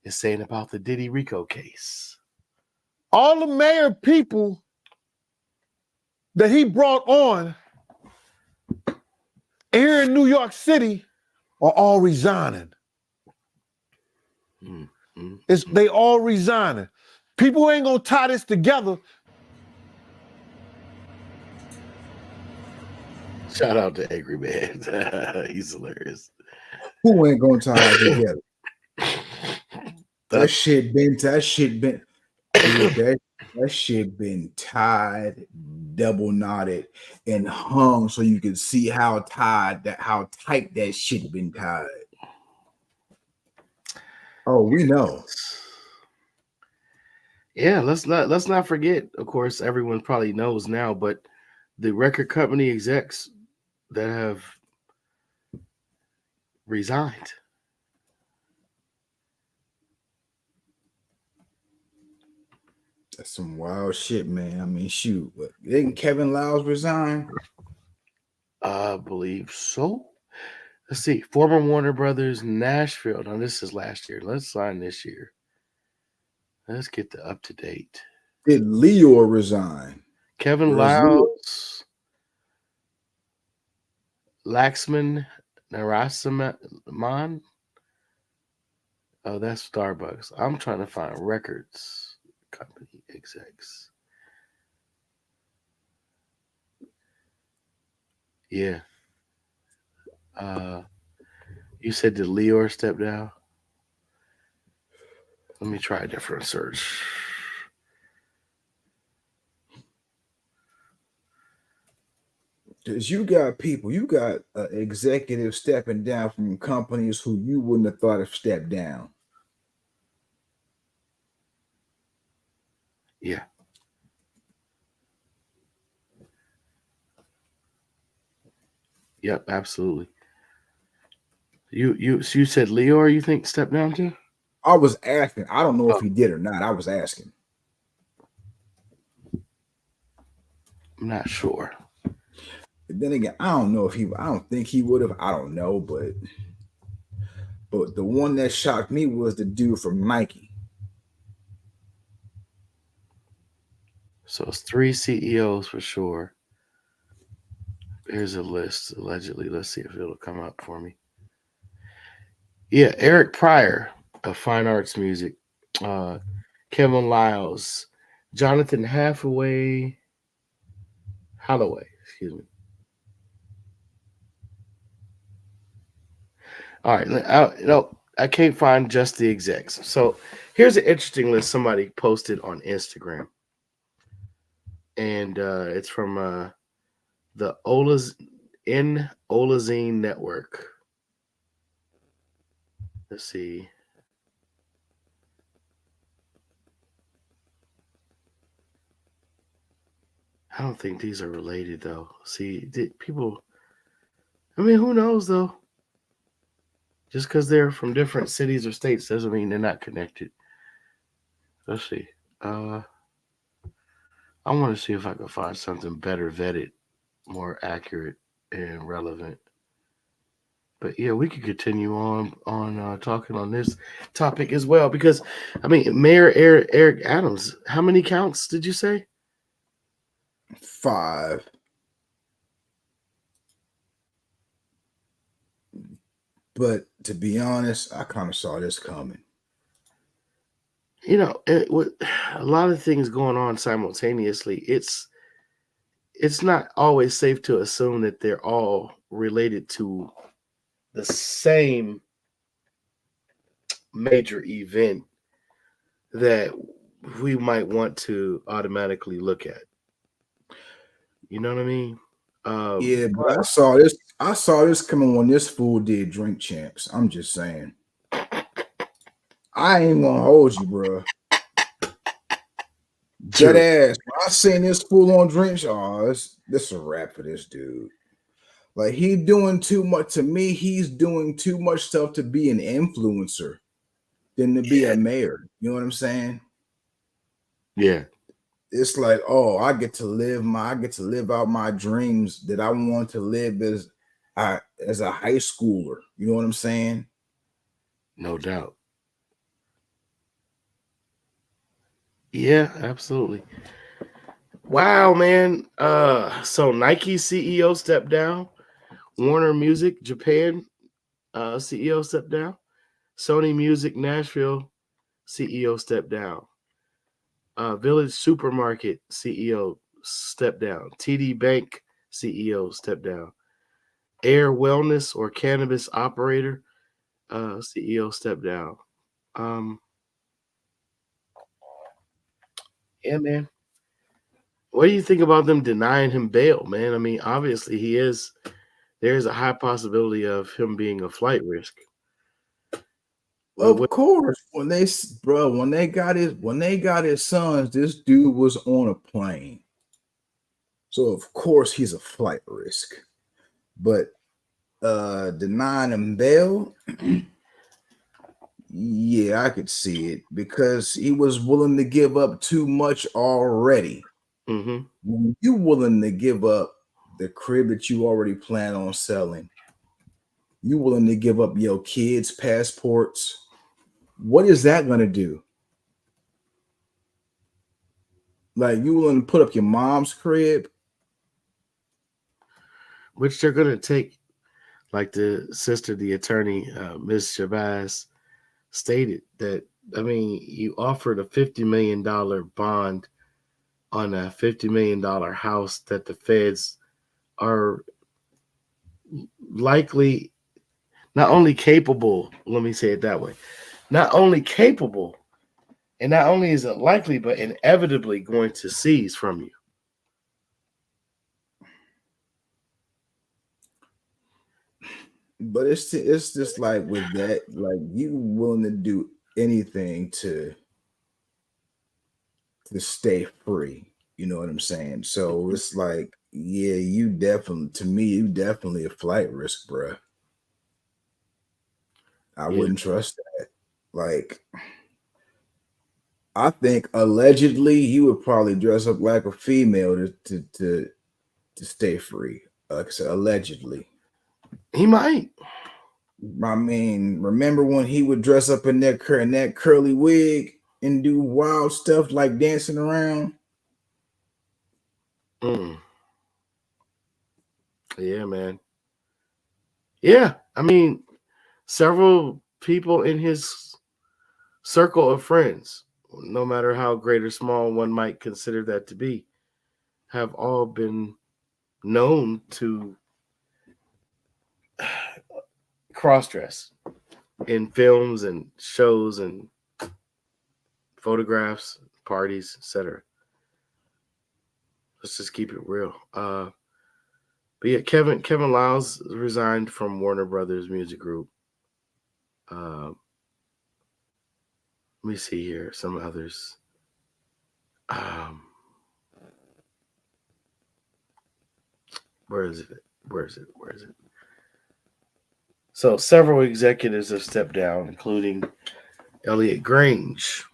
is saying about the Diddy Rico case. All the mayor people that he brought on here in New York City are all resigning. They all resigning. People ain't gonna tie this together. Shout out to Angry Man. He's hilarious. Who ain't gonna tie it together? That shit been tied, double knotted, and hung so you can see how tight that shit been tied. Oh, we know. Yeah, let's not forget. Of course, everyone probably knows now, but the record company execs that have resigned. That's some wild shit, man. I mean, shoot, didn't Kevin Lyles resign? I believe so. Let's see. Former Warner Brothers Nashville. Now, this is last year. Let's sign this year. Let's get the up to date. Did Leor resign? Kevin Lyles, Laxman Narasimhan. Oh, that's Starbucks. I'm trying to find records company execs. Yeah. You said did Leor step down? Let me try a different search. Because you got people, you got executives stepping down from companies who you wouldn't have thought of stepped down. Yeah. Yep, absolutely. You said Leor you think stepped down too? I was asking. I don't know if Oh. he did or not. I was asking. I'm not sure. But then again, I don't know if he. I don't think he would have. I don't know, but the one that shocked me was the dude from Nike. So it's 3 CEOs for sure. Here's a list, allegedly. Let's see if it'll come up for me. Yeah, Eric Pryor of Fine Arts Music, Kevin Lyles, Jonathan Holloway, excuse me. All right, I can't find just the execs. So here's an interesting list somebody posted on Instagram, and it's from the Olazine Network. Let's see. I don't think these are related though. See, people. I mean, who knows though? Just because they're from different cities or states doesn't mean they're not connected. Let's see. I want to see if I can find something better vetted, more accurate and relevant. But yeah, we could continue on talking on this topic as well because, I mean, Mayor Eric Adams. How many counts did you say? 5. But to be honest, I kind of saw this coming. You know, with a lot of things going on simultaneously, it's not always safe to assume that they're all related to the same major event that we might want to automatically look at. You know what I mean? Yeah, but I saw this coming when this fool did Drink Champs. I'm just saying. I ain't gonna hold you, bro. Dead ass. When I seen this fool on Drink, this a wrap for this dude. Like he doing too much to me. He's doing too much stuff to be an influencer than to be a mayor. You know what I'm saying? Yeah. It's like, oh, I get to live out my dreams that I want to live as a high schooler. You know what I'm saying? No doubt. Yeah, absolutely. Wow, man. So Nike CEO stepped down. Warner Music Japan CEO stepped down. Sony Music Nashville CEO stepped down. Village Supermarket CEO stepped down. TD Bank CEO stepped down. Air Wellness or Cannabis Operator CEO stepped down. Yeah, man. What do you think about them denying him bail, man? I mean, obviously there's a high possibility of him being a flight risk. Of course, when they got his sons, this dude was on a plane. So of course he's a flight risk. But denying him bail, yeah, I could see it because he was willing to give up too much already. Mm-hmm. When you willing to give up the crib that you already plan on selling, you willing to give up your kids' passports, what is that going to do? Like you willing to put up your mom's crib? Which they're going to take, like the attorney, Ms. Shabazz, stated that, I mean, you offered a $50 million bond on a $50 million house that the feds are likely not only capable, let me say it that way, not only capable, and not only is it likely, but inevitably going to seize from you. But it's just like with that, like you willing to do anything to stay free. You know what I'm saying? So it's like, yeah, you definitely, to me, you definitely a flight risk, bruh. I Yeah. wouldn't trust that. Like, I think allegedly you would probably dress up like a female to stay free. Like I said, allegedly. He might. I mean, remember when he would dress up in that curly wig and do wild stuff like dancing around? Mm. Yeah, man. Yeah, I mean, several people in his circle of friends, no matter how great or small one might consider that to be, have all been known to cross-dress in films and shows and photographs, parties, etc. Let's just keep it real. But yeah, Kevin Liles resigned from Warner Brothers Music Group. Let me see here. Some others. Where is it? Where is it? Where is it? So several executives have stepped down, including Elliot Grange,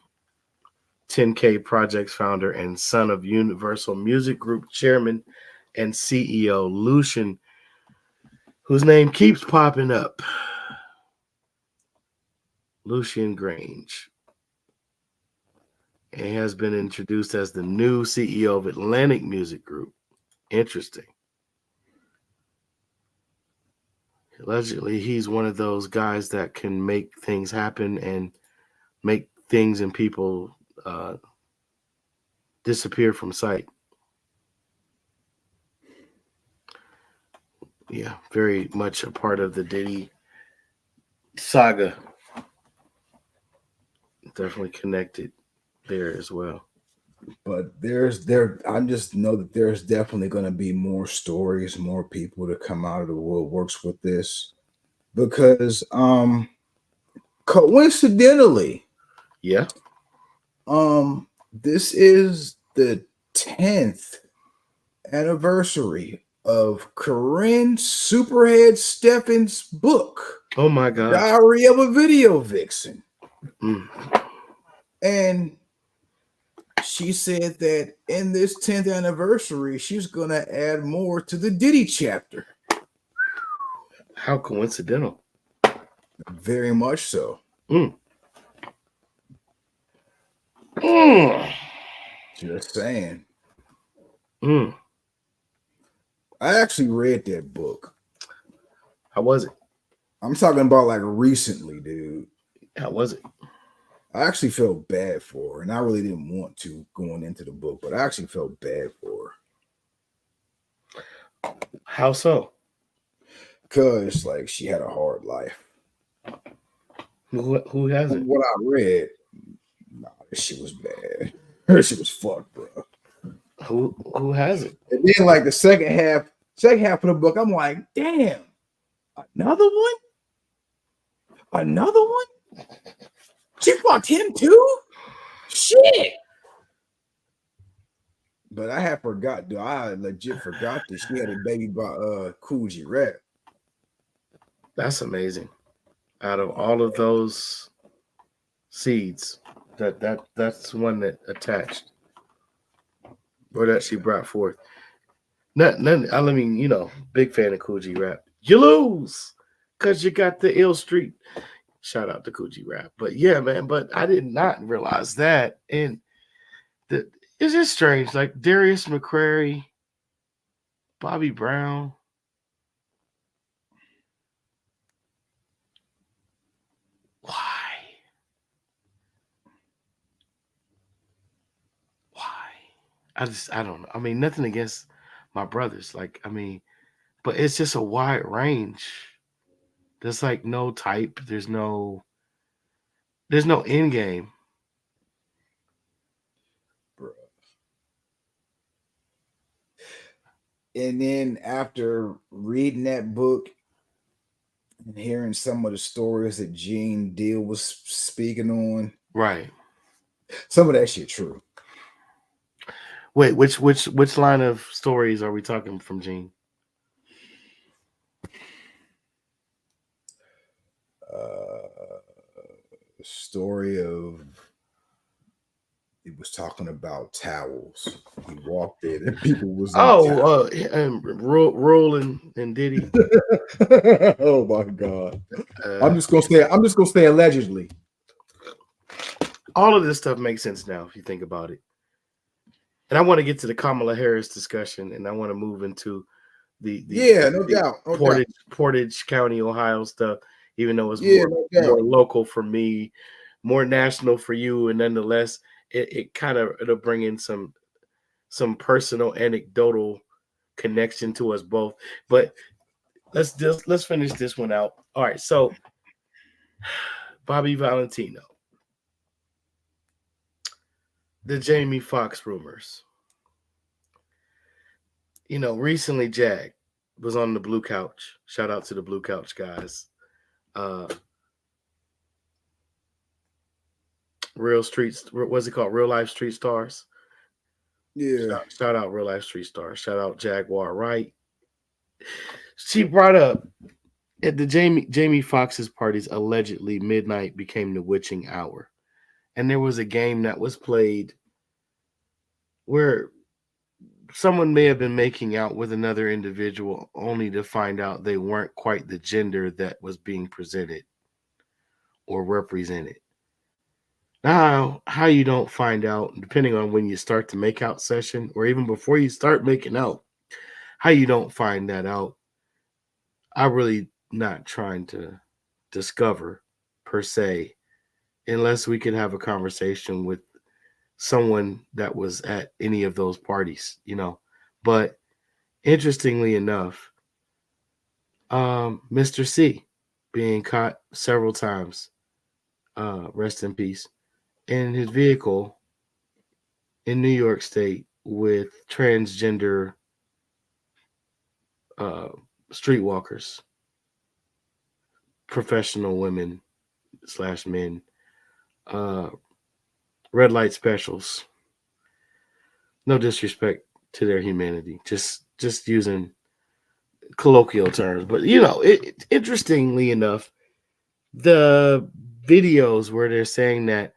10K Projects founder and son of Universal Music Group chairman and CEO Lucian, whose name keeps popping up. Lucian Grange. And he has been introduced as the new CEO of Atlantic Music Group. Interesting. Allegedly, he's one of those guys that can make things happen and make things and people disappear from sight. Yeah, very much a part of the Diddy saga. Definitely connected there as well. But I just know that there's definitely going to be more stories, more people to come out of the woodworks with this, because coincidentally, Yeah. this is the 10th anniversary of Corinne Superhead Steffen's book, Oh my gosh. Diary of a Video Vixen. Mm. And she said that in this 10th anniversary, she's going to add more to the Diddy chapter. How coincidental. Very much so. Mm. Mm. Just saying. Mm. I actually read that book. How was it? I'm talking about like recently, dude. How was it? I actually felt bad for her, and I really didn't want to going into the book, but I actually felt bad for her. How so? Because like she had a hard life. Who has it? From what I read, nah, this shit was bad. Her shit was fucked, bro. Who has it? And then like the second half of the book, I'm like, damn, another one? Another one? She fucked him too? Shit. But I had forgot, dude. I legit forgot that she had a baby by Kool G-Rap. That's amazing. Out of all of those seeds, that's one that attached or that she brought forth. None, I mean, you know, big fan of Kool G-Rap. You lose because you got the ill street. Shout out to Kool G-Rap. But yeah, man, but I did not realize that. And it's just strange. Like Darius McCrary, Bobby Brown. Why? I don't know. I mean, nothing against my brothers. Like, I mean, but it's just a wide range. There's like no type. There's no end game. Bro. And then after reading that book and hearing some of the stories that Deal was speaking on, Right. some of that shit true. Wait, which line of stories are we talking from Gene? Story of he was talking about towels. He walked in and people was in towels. Rule and Diddy. Oh my god. I'm just gonna say allegedly. All of this stuff makes sense now if you think about it. And I want to get to the Kamala Harris discussion, and I want to move into the no doubt. Portage County, Ohio stuff, even though it's more local for me, more national for you, and nonetheless, it'll bring in some personal anecdotal connection to us both. But let's finish this one out. All right, so Bobby Valentino, the Jamie Foxx rumors. You know, recently Jag was on the Blue Couch. Shout out to the Blue Couch guys. Real Streets, what's it called? Real Life Street Stars. Yeah. Shout out Real Life Street Stars. Shout out Jaguar Wright. She brought up at the Jamie Foxx's parties, allegedly midnight became the witching hour. And there was a game that was played where someone may have been making out with another individual only to find out they weren't quite the gender that was being presented or represented. Now, how you don't find out, depending on when you start the make out session, or even before you start making out, how you don't find that out, I'm really not trying to discover per se, unless we could have a conversation with someone that was at any of those parties, you know. But interestingly enough, Mr. C being caught several times, rest in peace, in his vehicle in New York State with transgender streetwalkers, professional women / men, red light specials. No disrespect to their humanity, just using colloquial terms. But you know, interestingly enough, the videos where they're saying that,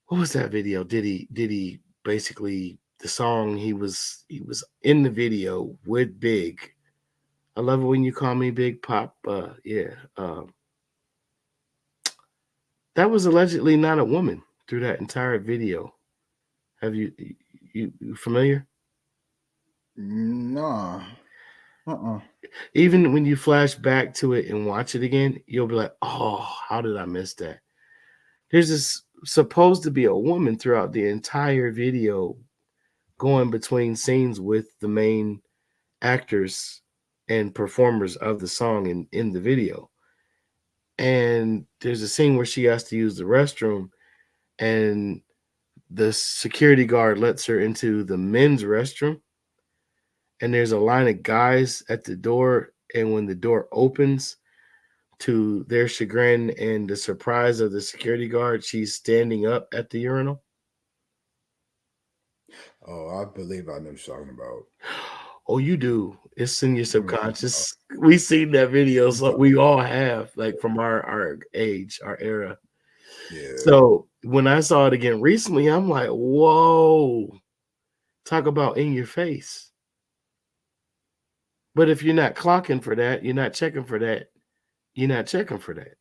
what was that video? Diddy basically, the song, he was in the video with Big. I love it when you call me Big Pop. That was allegedly not a woman through that entire video. Have you familiar? Nah. Even when you flash back to it and watch it again, you'll be like, oh, how did I miss that? There's this supposed to be a woman throughout the entire video going between scenes with the main actors and performers of the song in the video. And there's a scene where she has to use the restroom, and the security guard lets her into the men's restroom. And there's a line of guys at the door. And when the door opens, to their chagrin and the surprise of the security guard, she's standing up at the urinal. Oh, I believe I know what you're talking about. Oh, you do. It's in your subconscious. We seen that video, so we all have, like, from our age, our era. Yeah. So when I saw it again recently, I'm like, whoa, talk about in your face. But if you're not clocking for that, you're not checking for that, you're not checking for that.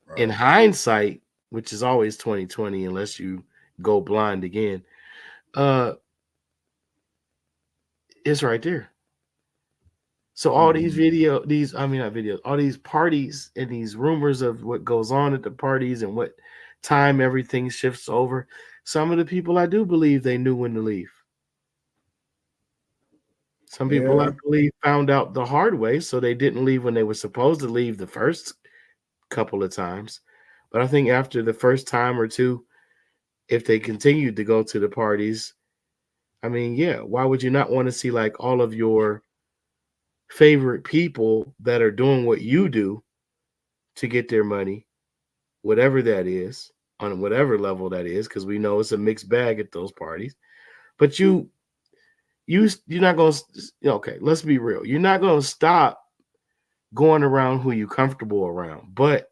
Right. In hindsight, which is always 2020, unless you go blind again, it's right there. So all these all these parties and these rumors of what goes on at the parties and what time everything shifts over. Some of the people I do believe they knew when to leave. Some people I Yeah. believe found out the hard way, so they didn't leave when they were supposed to leave the first couple of times. But I think after the first time or two, if they continued to go to the parties, I mean, yeah, why would you not want to see like all of your favorite people that are doing what you do to get their money, whatever that is, on whatever level that is, because we know it's a mixed bag at those parties. But you're not going to, okay, let's be real. You're not going to stop going around who you're comfortable around. But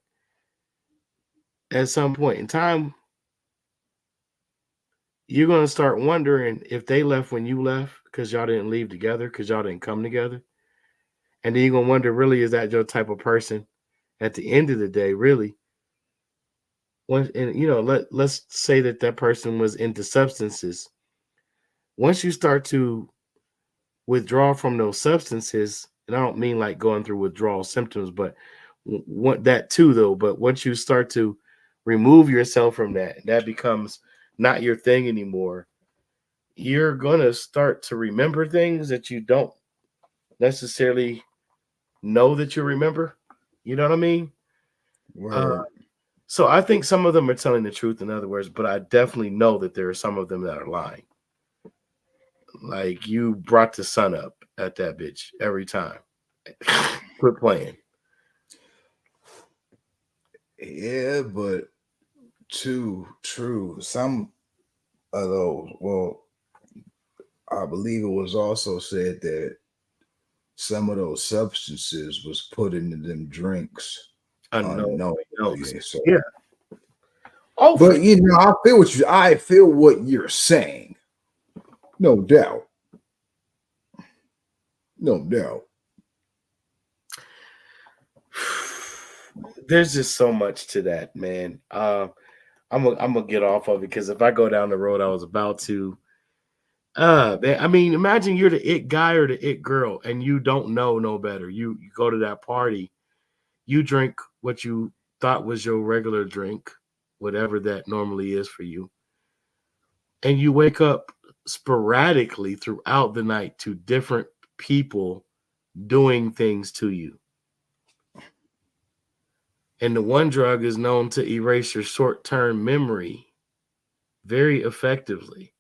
at some point in time, you're going to start wondering if they left when you left because y'all didn't leave together, because y'all didn't come together. And then you're going to wonder, really, is that your type of person at the end of the day, really? And let's say that person was into substances. Once you start to withdraw from those substances, and I don't mean like going through withdrawal symptoms, but what that too though. But once you start to remove yourself from that becomes not your thing anymore. You're gonna start to remember things that you don't necessarily know that you remember. You know what I mean? Word. So I think some of them are telling the truth, in other words, but I definitely know that there are some of them that are lying. Like you brought the sun up at that bitch every time. Quit playing. Yeah, but too true. Some of those, well, I believe it was also said that some of those substances was put into them drinks Unknown. unknowingly. So, Yeah. Oh, but I feel what you're saying. No doubt. No doubt. there's just so much to that, man. I'm gonna get off of it because if I go down the road I was about to, man, I mean, imagine you're the it guy or the it girl, and you don't know no better. You go to that party, you drink what you thought was your regular drink, whatever that normally is for you, and you wake up sporadically throughout the night to different people doing things to you. And the one drug is known to erase your short term memory very effectively.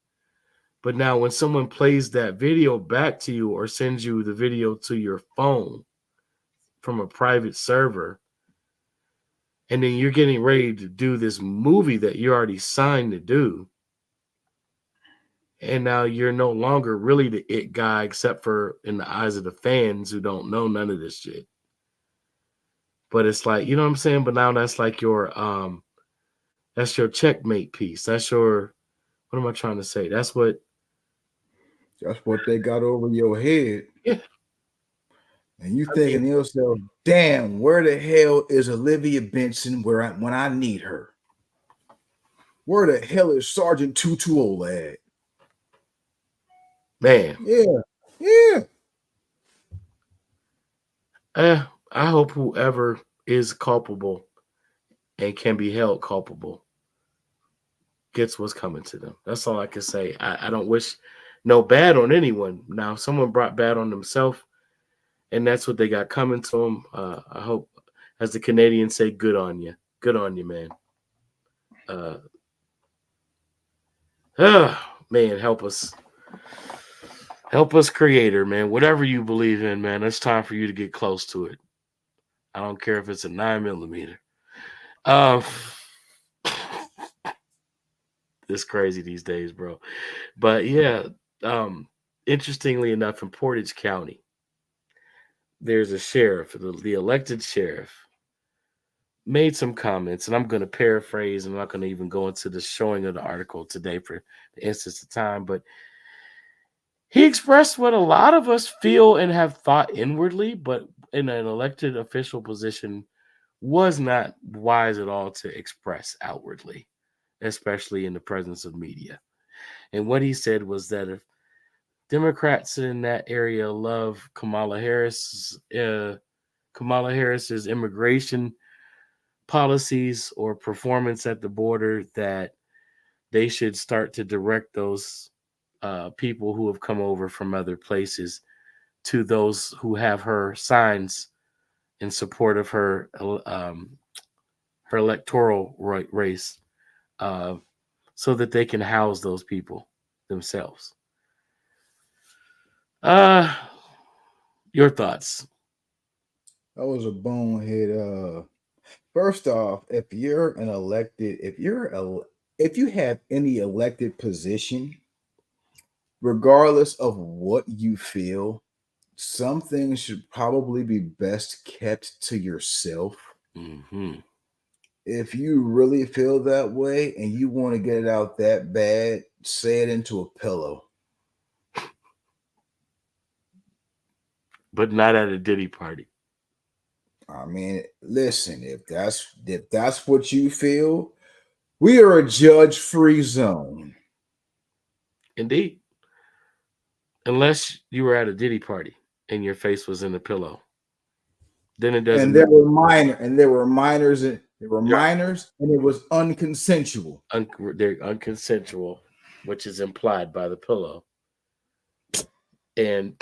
But now, when someone plays that video back to you or sends you the video to your phone from a private server, and then you're getting ready to do this movie that you already signed to do, and now you're no longer really the it guy, except for in the eyes of the fans who don't know none of this shit. But it's like, you know what I'm saying? But now that's your checkmate piece. That's your, what am I trying to say? That's what, That's what they got over your head. yeah. And you I mean, thinking to yourself, damn, where the hell is Olivia Benson when I need her? Where the hell is Sergeant Tutuola at? man, Yeah, yeah. I hope whoever is culpable and can be held culpable gets what's coming to them. That's all I can say. I don't wish no bad on anyone. Now, if someone brought bad on themselves, and that's what they got coming to them. I hope, as the Canadians say, good on you, man. Uh, man, help us, Creator, man. Whatever you believe in, man, it's time for you to get close to it. I don't care if it's a 9mm. Um, it's crazy these days, bro. But yeah, interestingly enough, in Portage County, there's a sheriff, the elected sheriff, made some comments, and I'm going to paraphrase. I'm not going to even go into the showing of the article today for the instance of time, but he expressed what a lot of us feel and have thought inwardly, but in an elected official position was not wise at all to express outwardly, especially in the presence of media. And what he said was that if Democrats in that area love Kamala Harris's immigration policies or performance at the border that they should start to direct those people who have come over from other places to those who have her signs in support of her electoral race, so that they can house those people themselves. Your thoughts? That was a bonehead. First off, if you have any elected position, regardless of what you feel, some things should probably be best kept to yourself. Mm-hmm. If you really feel that way and you want to get it out that bad, say it into a pillow. But not at a Diddy party. I mean, listen, if that's what you feel, we are a judge-free zone. Indeed. Unless you were at a Diddy party and your face was in the pillow. Then it doesn't And matter. there were minors, and it was unconsensual. They're unconsensual, which is implied by the pillow. And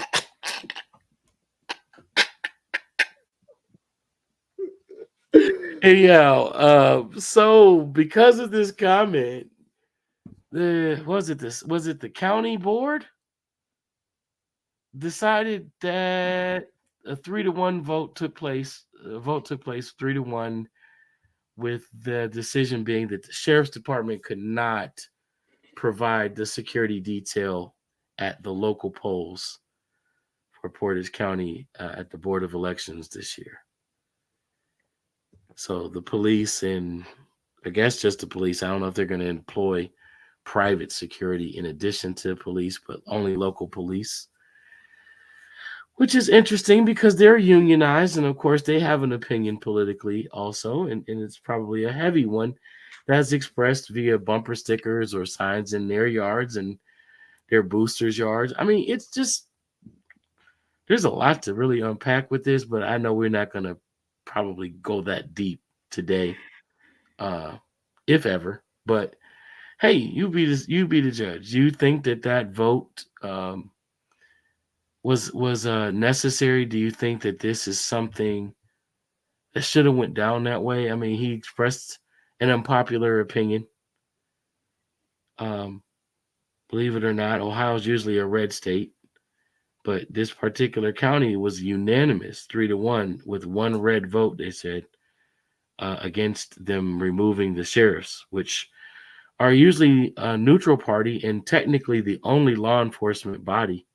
so because of this comment, was it the county board decided that a 3-1 vote took place. A vote took place 3-1, with the decision being that the sheriff's department could not provide the security detail at the local polls for Portage County at the Board of Elections this year. So the police, and I guess just the police, I don't know if they're going to employ private security in addition to police, but only local police, which is interesting because they're unionized, and of course they have an opinion politically also, and it's probably a heavy one that's expressed via bumper stickers or signs in their yards and their boosters' yards. I mean, it's just, there's a lot to really unpack with this, but I know we're not going to probably go that deep today, if ever. But hey, you be the judge. You think that vote was necessary? Do you think that this is something that should have went down that way? I mean, he expressed an unpopular opinion. Believe it or not, Ohio's usually a red state, but this particular county was unanimous, 3-1, with one red vote, they said, against them removing the sheriffs, which are usually a neutral party and technically the only law enforcement body,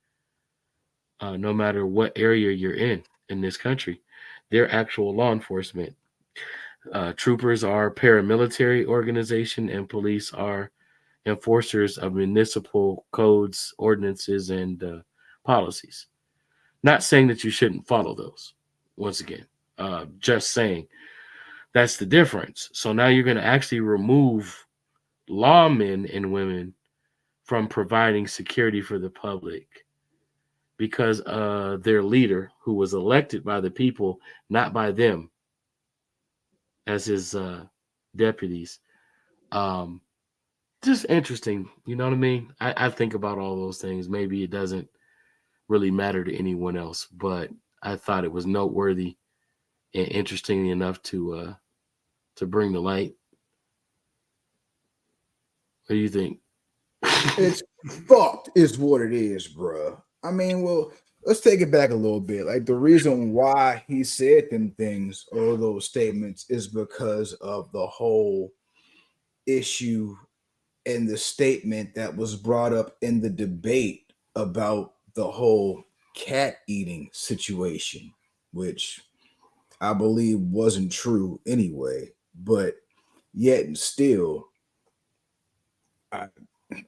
no matter what area you're in this country. They're actual law enforcement. Troopers are paramilitary organization, and police are enforcers of municipal codes, ordinances, and policies. Not saying that you shouldn't follow those. Once again, just saying that's the difference. So now you're going to actually remove lawmen and women from providing security for the public because their leader, who was elected by the people, not by them, as his deputies. Just interesting, you know what I mean? I think about all those things. Maybe it doesn't really matter to anyone else, but I thought it was noteworthy and interesting enough to bring the light. What do you think? It's fucked, is what it is, bruh. I mean, well, let's take it back a little bit. Like, the reason why he said them things or those statements is because of the whole issue and the statement that was brought up in the debate about the whole cat eating situation, which I believe wasn't true anyway. But yet and still,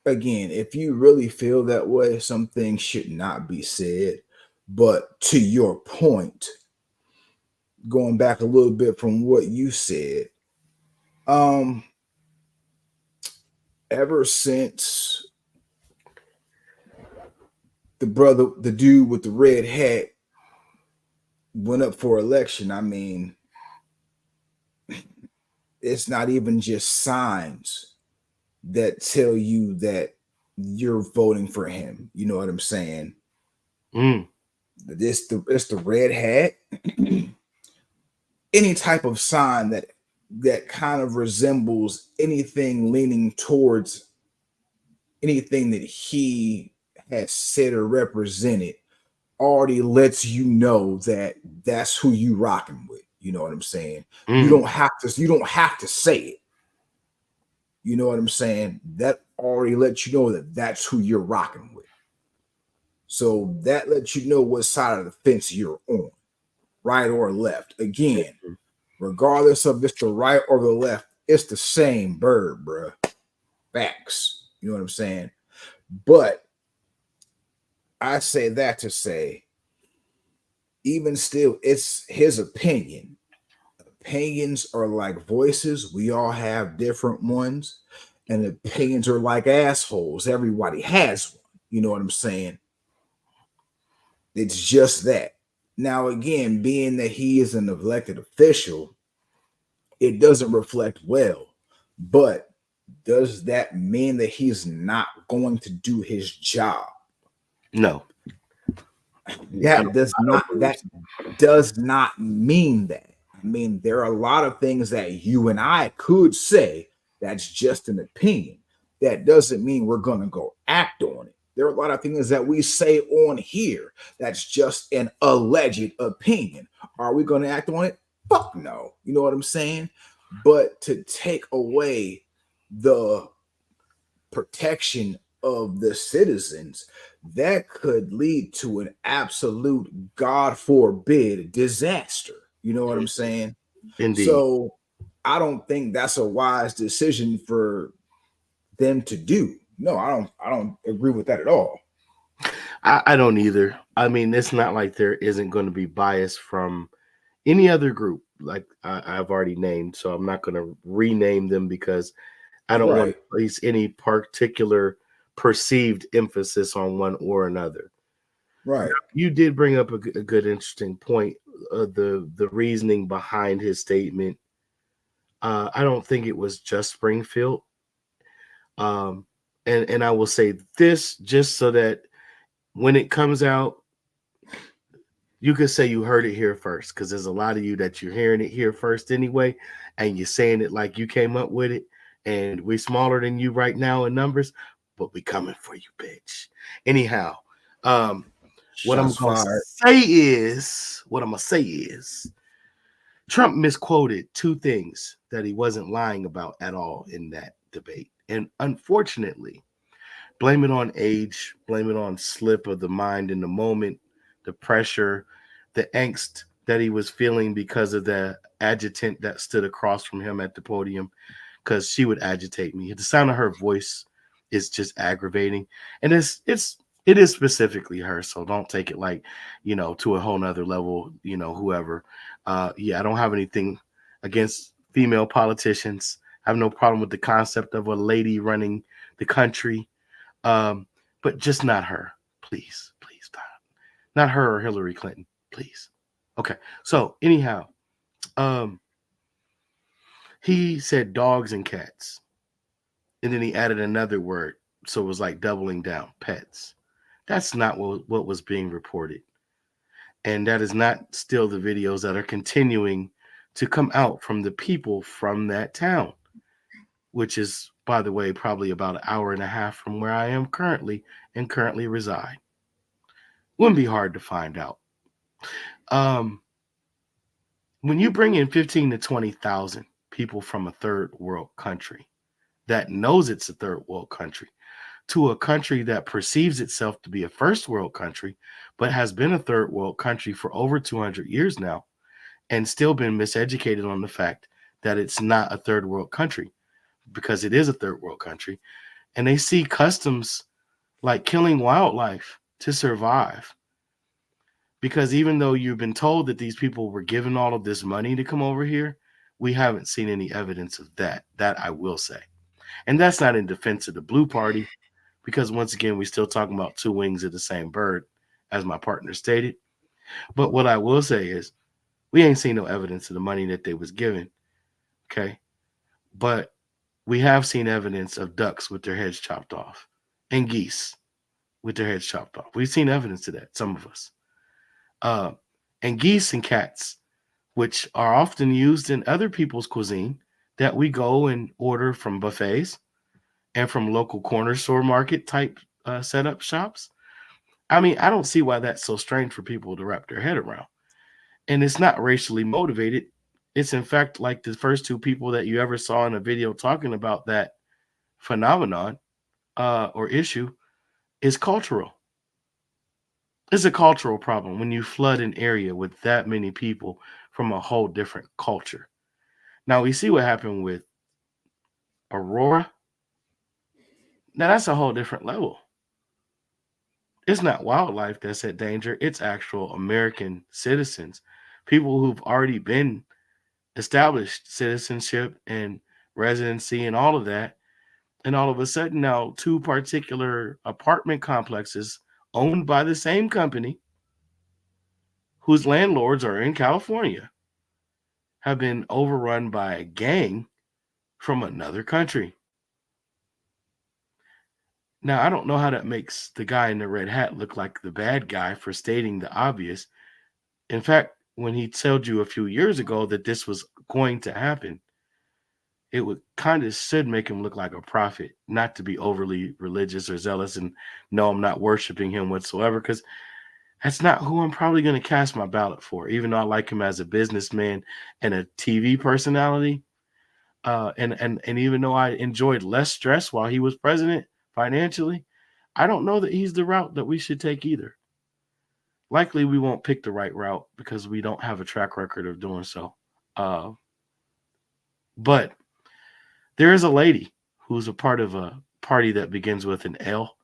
again, if you really feel that way, some things should not be said. But to your point, going back a little bit from what you said, ever since the dude with the red hat went up for election, I mean, it's not even just signs that tell you that you're voting for him. You know what I'm saying? It's the red hat. Any type of sign that kind of resembles anything leaning towards anything that he has said or represented already lets you know that that's who you rocking with. You know what I'm saying? You don't have to say it. You know what I'm saying? That already lets you know that that's who you're rocking with. So that lets you know what side of the fence you're on, right or left. Again, regardless of it's the right or the left, it's the same bird, bruh. Facts. You know what I'm saying? But I say that to say, even still, it's his opinion. Opinions are like voices. We all have different ones. And opinions are like assholes. Everybody has one. You know what I'm saying? It's just that. Now, again, being that he is an elected official, it doesn't reflect well. But does that mean that he's not going to do his job? No. That does not mean that. I mean, there are a lot of things that you and I could say that's just an opinion. That doesn't mean we're going to go act on it. There are a lot of things that we say on here that's just an alleged opinion. Are we going to act on it? Fuck no. You know what I'm saying? But to take away the protection of the citizens, that could lead to an absolute, God forbid, disaster. You know what I'm saying? Indeed. So I don't think that's a wise decision for them to do. No, I don't agree with that at all. I don't either. I mean, it's not like there isn't going to be bias from any other group, like I've already named. So I'm not going to rename them because I don't want to place any particular perceived emphasis on one or another. Right. You did bring up a good, interesting point. The reasoning behind his statement. I don't think it was just Springfield. And I will say this just so that when it comes out, you could say you heard it here first, because there's a lot of you that you're hearing it here first anyway, and you're saying it like you came up with it, and we're smaller than you right now in numbers, but we coming for you, bitch. Anyhow, what I'm gonna say is Trump misquoted two things that he wasn't lying about at all in that debate. And unfortunately, blame it on age, blame it on slip of the mind in the moment, the pressure, the angst that he was feeling because of the adjutant that stood across from him at the podium, because she would agitate me. The sound of her voice is just aggravating. And it is specifically her, so don't take it like, to a whole nother level, whoever. Yeah, I don't have anything against female politicians. I have no problem with the concept of a lady running the country. But just not her. Please stop. Not her or Hillary Clinton, please. Okay. So anyhow, he said dogs and cats. And then he added another word. So it was like doubling down, pets. That's not what was being reported. And that is not still the videos that are continuing to come out from the people from that town, which is, by the way, probably about an hour and a half from where I am currently and currently reside. Wouldn't be hard to find out. When you bring in 15 to 20,000 people from a third world country that knows it's a third world country to a country that perceives itself to be a first world country, but has been a third world country for over 200 years now and still been miseducated on the fact that it's not a third world country, because it is a third world country, and they see customs like killing wildlife to survive. Because even though you've been told that these people were given all of this money to come over here, we haven't seen any evidence of that. That I will say. And that's not in defense of the Blue Party, because once again, we're still talking about two wings of the same bird, as my partner stated. But what I will say is we ain't seen no evidence of the money that they was given. Okay. But we have seen evidence of ducks with their heads chopped off and geese with their heads chopped off. We've seen evidence of that, some of us. And geese and cats, which are often used in other people's cuisine that we go and order from buffets and from local corner store market type setup shops. I mean, I don't see why that's so strange for people to wrap their head around. And it's not racially motivated. It's in fact like the first two people that you ever saw in a video talking about that phenomenon or issue is cultural. It's a cultural problem when you flood an area with that many people from a whole different culture. Now we see what happened with Aurora. Now that's a whole different level. It's not wildlife that's at danger, it's actual American citizens, people who've already been established citizenship and residency and all of that. And all of a sudden, now two particular apartment complexes owned by the same company, whose landlords are in California, have been overrun by a gang from another country. Now, I don't know how that makes the guy in the red hat look like the bad guy for stating the obvious. In fact, when he told you a few years ago that this was going to happen, it would kind of should make him look like a prophet, not to be overly religious or zealous. And no, I'm not worshiping him whatsoever, because that's not who I'm probably going to cast my ballot for, even though I like him as a businessman and a TV personality. And even though I enjoyed less stress while he was president financially, I don't know that he's the route that we should take either. Likely we won't pick the right route because we don't have a track record of doing so. But there is a lady who's a part of a party that begins with an L.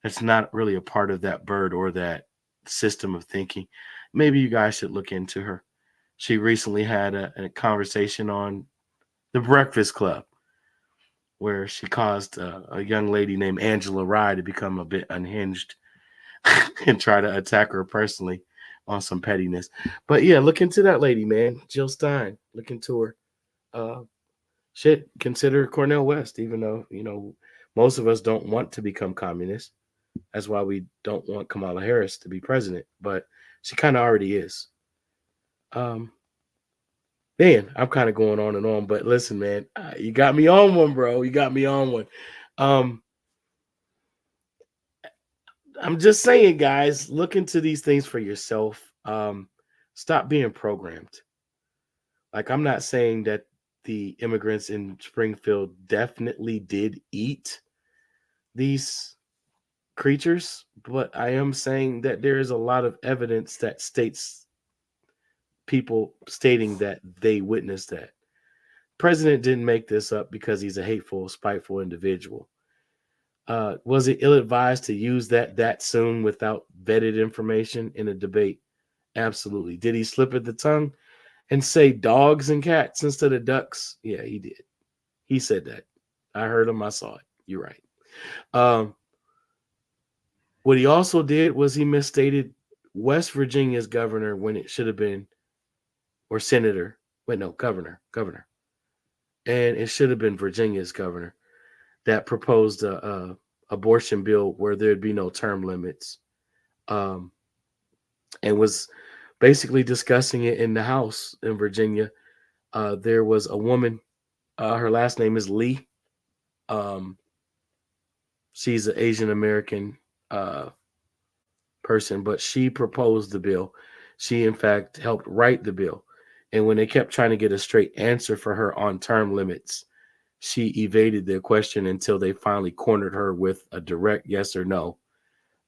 That's not really a part of that bird or that system of thinking. Maybe you guys should look into her. She recently had a conversation on The Breakfast Club, where she caused a young lady named Angela Rye to become a bit unhinged and try to attack her personally on some pettiness. But yeah, look into that lady, man. Jill Stein. Look into her. Consider Cornel West, even though, most of us don't want to become communists. That's why we don't want Kamala Harris to be president, but she kind of already is. Man, I'm kind of going on and on, but listen, man, you got me on one, bro. You got me on one. I'm just saying, guys, look into these things for yourself. Stop being programmed. Like, I'm not saying that the immigrants in Springfield definitely did eat these creatures, but I am saying that there is a lot of evidence that states people stating that they witnessed that. President didn't make this up because he's a hateful, spiteful individual. Was it ill-advised to use that soon without vetted information in a debate? Absolutely. Did he slip at the tongue and say dogs and cats instead of ducks? Yeah, he did. He said that. I heard him. I saw it. You're right. What he also did was he misstated West Virginia's governor when it should have been, or senator. Wait, no, governor. And it should have been Virginia's governor that proposed a abortion bill where there'd be no term limits, and was basically discussing it in the House in Virginia. There was a woman, her last name is Lee. She's an Asian American person, but she proposed the bill. She, in fact, helped write the bill. And when they kept trying to get a straight answer for her on term limits, she evaded their question until they finally cornered her with a direct yes or no.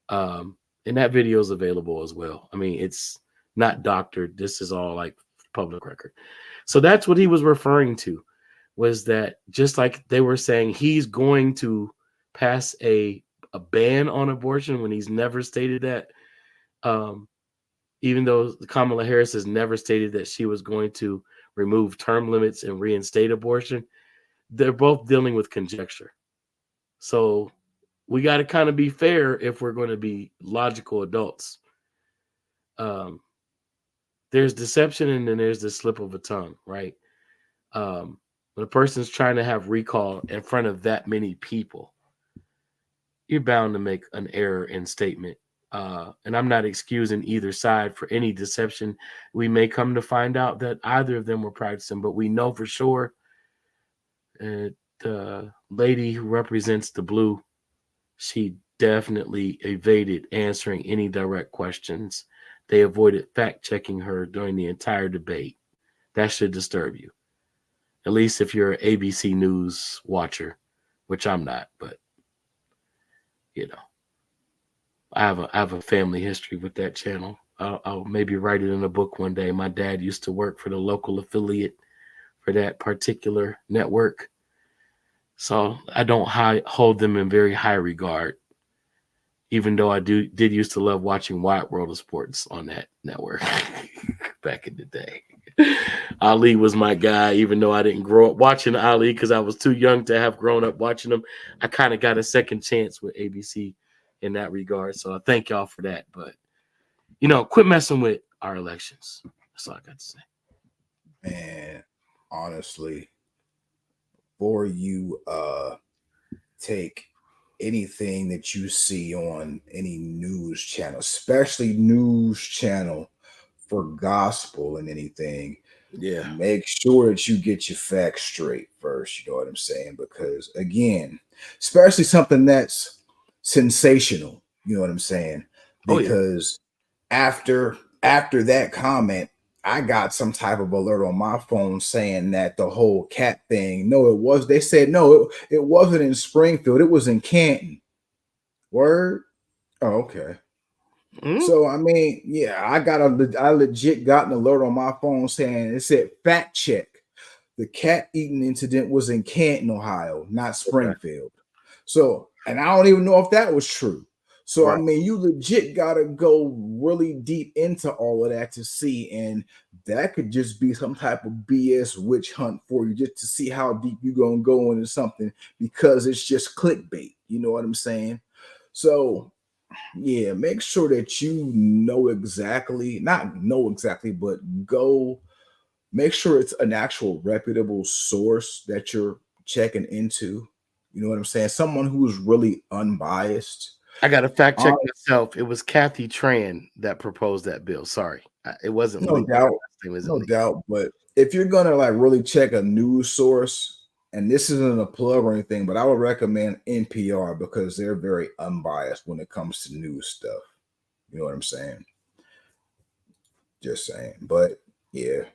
And that video is available as well. I mean, it's not doctored. This is all like public record. So that's what he was referring to, was that just like they were saying he's going to pass a ban on abortion when he's never stated that. Even though Kamala Harris has never stated that she was going to remove term limits and reinstate abortion, they're both dealing with conjecture. So we got to kind of be fair if we're going to be logical adults. There's deception and then there's the slip of a tongue, right? When when a person's trying to have recall in front of that many people, you're bound to make an error in statement. And I'm not excusing either side for any deception. We may come to find out that either of them were practicing, but we know for sure the lady who represents the blue, she definitely evaded answering any direct questions. They avoided fact checking her during the entire debate. That should disturb you. At least if you're an ABC News watcher, which I'm not, but you know, I have a family history with that channel. I'll maybe write it in a book one day. My dad used to work for the local affiliate for that particular network, so I don't hold them in very high regard. Even though I did used to love watching Wide World of Sports on that network back in the day. Ali was my guy, even though I didn't grow up watching Ali because I was too young to have grown up watching him. I kind of got a second chance with ABC in that regard. So I thank y'all for that. But, quit messing with our elections. That's all I got to say. Man, honestly, before you take anything that you see on any news channel, especially news channel for gospel and anything, make sure that you get your facts straight first. You know what I'm saying? Because again, especially something that's sensational, you know what I'm saying? Because after that comment, I got some type of alert on my phone saying that the whole cat thing, no, it was, they said, no, it wasn't in Springfield, it was in Canton. Word? Oh, okay. Mm-hmm. So, I mean, yeah, I legit got an alert on my phone saying it said fact check. The cat eating incident was in Canton, Ohio, not Springfield. Okay. So, and I don't even know if that was true. So, right. I mean, you legit got to go really deep into all of that to see. And that could just be some type of BS witch hunt for you, just to see how deep you're going to go into something, because it's just clickbait. You know what I'm saying? So, yeah, make sure that you but go make sure it's an actual reputable source that you're checking into. You know what I'm saying? Someone who's really unbiased. I got to fact check myself. It was Kathy Tran that proposed that bill. Sorry. It wasn't. No doubt. But if you're going to really check a news source, and this isn't a plug or anything, but I would recommend NPR because they're very unbiased when it comes to news stuff. You know what I'm saying? Just saying. But yeah.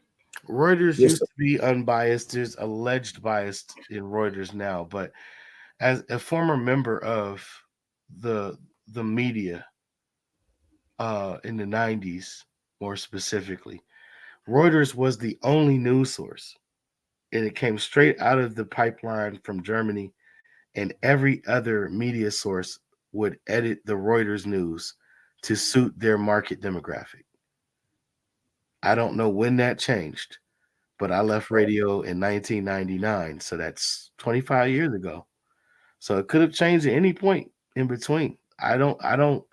Reuters used to be unbiased. There's alleged bias in Reuters now. But as a former member of the media in the 90s, more specifically, Reuters was the only news source. And it came straight out of the pipeline from Germany, and every other media source would edit the Reuters news to suit their market demographic. I don't know when that changed, but I left radio in 1999, so that's 25 years ago. So it could have changed at any point in between. I don't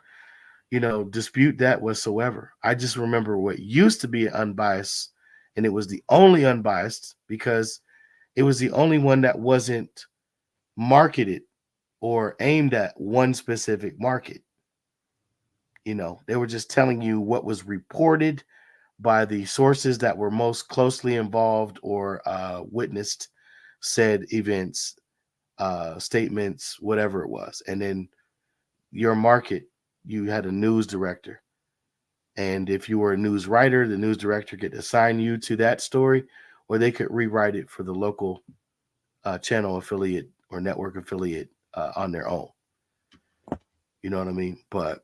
dispute that whatsoever. I just remember what used to be unbiased, and it was the only unbiased because it was the only one that wasn't marketed or aimed at one specific market. They were just telling you what was reported by the sources that were most closely involved or witnessed said events, statements, whatever it was. And then your market, you had a news director. And if you were a news writer, the news director could assign you to that story, or they could rewrite it for the local channel affiliate or network affiliate on their own. You know what I mean? But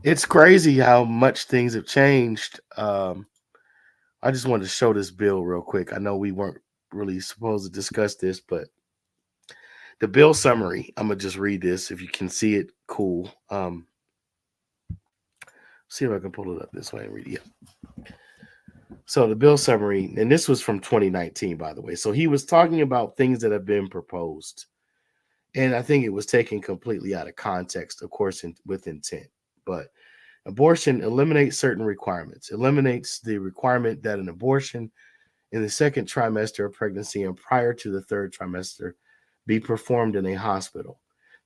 it's crazy how much things have changed. I just wanted to show this bill real quick. I know we weren't really supposed to discuss this, but the bill summary, I'm going to just read this. If you can see it, cool. See if I can pull it up this way and read it. Yeah. So the bill summary, and this was from 2019, by the way. So he was talking about things that have been proposed. And I think it was taken completely out of context, of course, with intent. But abortion eliminates certain requirements. Eliminates the requirement that an abortion in the second trimester of pregnancy and prior to the third trimester be performed in a hospital.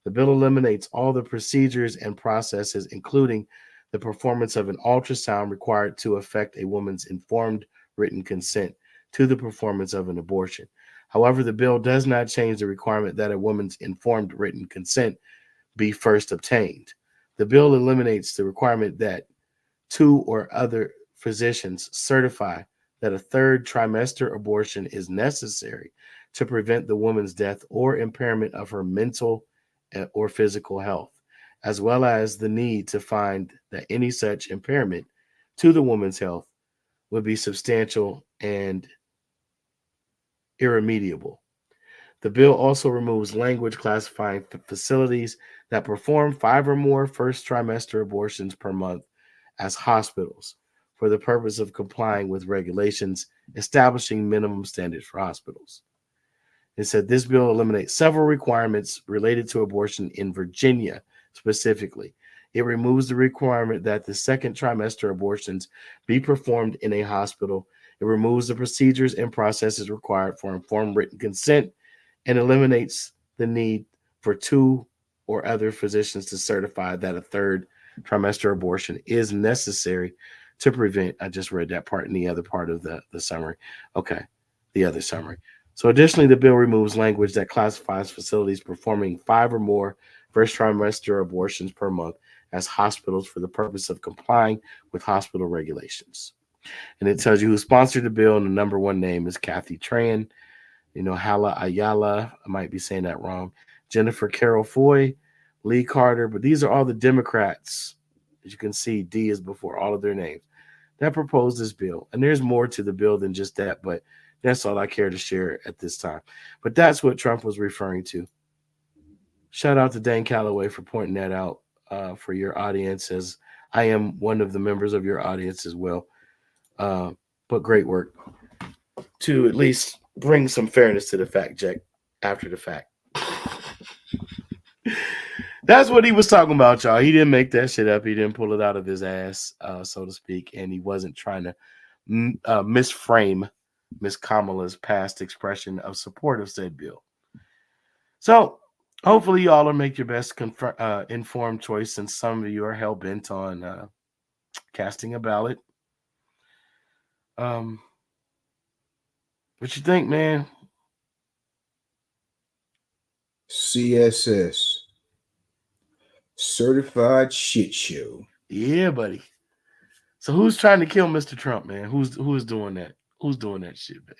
The bill eliminates all the procedures and processes, including the performance of an ultrasound required to affect a woman's informed written consent to the performance of an abortion. However, the bill does not change the requirement that a woman's informed written consent be first obtained. The bill eliminates the requirement that two or other physicians certify that a third trimester abortion is necessary to prevent the woman's death or impairment of her mental or physical health, as well as the need to find that any such impairment to the woman's health would be substantial and irremediable. The bill also removes language classifying facilities that perform 5 or more first trimester abortions per month as hospitals for the purpose of complying with regulations establishing minimum standards for hospitals. It said this bill eliminates several requirements related to abortion in Virginia specifically. It removes the requirement that the second trimester abortions be performed in a hospital. It removes the procedures and processes required for informed written consent and eliminates the need for two or other physicians to certify that a third trimester abortion is necessary to prevent. I just read that part in the other part of the summary. Okay, the other summary. So additionally, the bill removes language that classifies facilities performing 5 or more first trimester abortions per month as hospitals for the purpose of complying with hospital regulations. And it tells you who sponsored the bill, and the number one name is Kathy Tran, Hala Ayala, I might be saying that wrong, Jennifer Carroll Foy, Lee Carter, but these are all the Democrats. As you can see, D is before all of their names that proposed this bill. And there's more to the bill than just that, but that's all I care to share at this time. But that's what Trump was referring to. Shout out to Dan Calloway for pointing that out for your audience, as I am one of the members of your audience as well. But great work to at least bring some fairness to the fact check after the fact. That's what he was talking about, y'all. He didn't make that shit up. He didn't pull it out of his ass, so to speak, and he wasn't trying to misframe Miss Kamala's past expression of support of said bill. So hopefully y'all will make your best informed choice, since some of you are hell-bent on casting a ballot. What you think, man? CSS. Certified shit show. Yeah, buddy. So who's trying to kill Mr. Trump, man? Who's doing that? Who's doing that shit, man?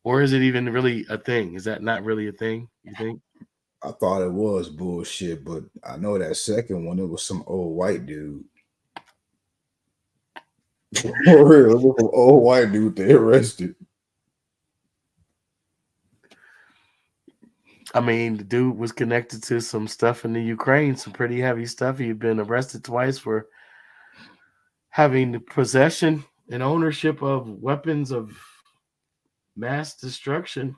Or is it even really a thing? Is that not really a thing, you think? I thought it was bullshit, but I know that second one, it was some old white dude. For real, it was some old white dude they arrested. I mean, the dude was connected to some stuff in the Ukraine, some pretty heavy stuff. He'd been arrested twice for having possession and ownership of weapons of mass destruction.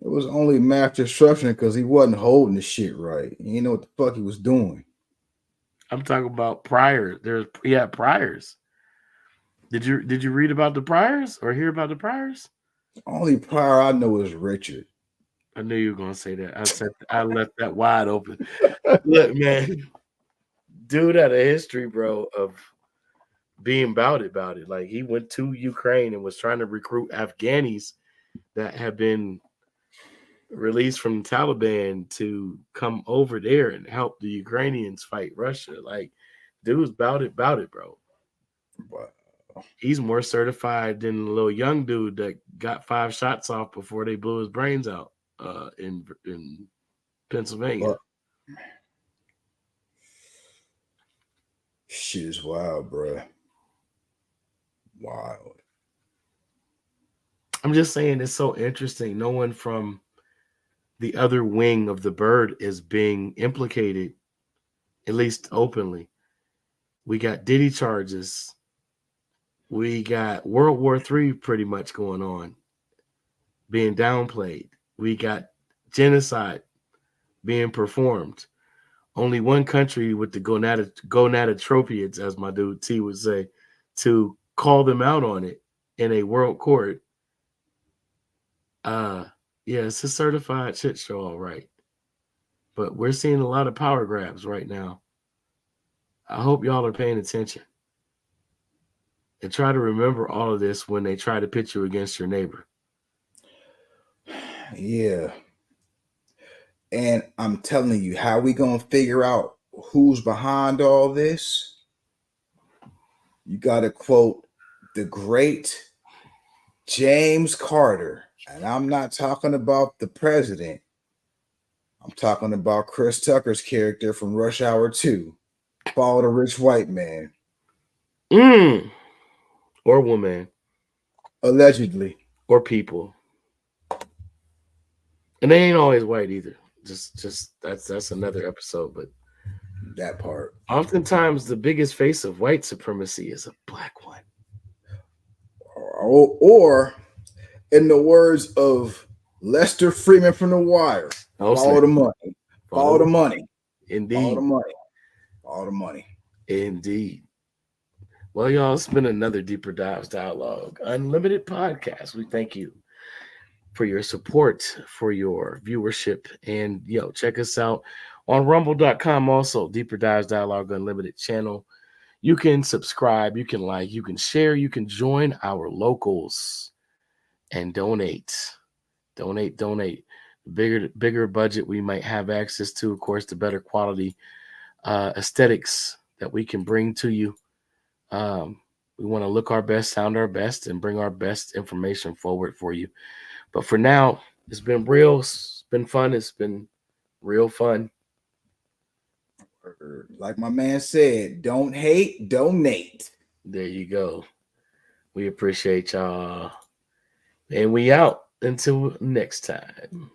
It was only mass destruction because he wasn't holding the shit right. He didn't know what the fuck he was doing. I'm talking about prior. He had priors. Did you read about the priors or hear about the priors? Only prior I know is Richard. I knew you were gonna say that. I left that wide open. Look, man, dude had a history, bro, of being about it. Like, he went to Ukraine and was trying to recruit Afghanis that had been released from the Taliban to come over there and help the Ukrainians fight Russia. Like, dude's about it, bro. Wow. He's more certified than the little young dude that got 5 shots off before they blew his brains out in Pennsylvania. But shit is wild, bro. Wild. I'm just saying, it's so interesting. No one from the other wing of the bird is being implicated, at least openly. We got Diddiy charges. We got World War III pretty much going on, being downplayed. We got genocide being performed. Only one country with the gonadotropiates, as my dude T would say, to call them out on it in a world court Yeah, it's a certified shit show, all right. But we're seeing a lot of power grabs right now. I hope y'all are paying attention. And try to remember all of this when they try to pit you against your neighbor. Yeah. And I'm telling you, how we gonna figure out who's behind all this? You gotta quote the great James Carter. And I'm not talking about the president. I'm talking about Chris Tucker's character from Rush Hour 2. Follow the rich white man. Or woman. Allegedly. Or people. And they ain't always white either. Just that's another episode. But that part. Oftentimes the biggest face of white supremacy is a black one. Or in the words of Lester Freeman from The Wire, follow the money. Follow the money. Indeed. Follow the money. Follow the money. Indeed. Well, y'all, it's been another Deeper Dives Dialogue Unlimited podcast. We thank you for your support, for your viewership, and check us out on rumble.com. Also, Deeper Dives Dialogue Unlimited channel. You can subscribe, you can like, you can share, you can join our locals and donate. The bigger budget we might have access to, of course, the better quality aesthetics that we can bring to you. We want to look our best, sound our best, and bring our best information forward for you. But for now, it's been real. It's been fun. It's been real fun. Like my man said, don't hate, donate. There you go. We appreciate y'all. And we out until next time.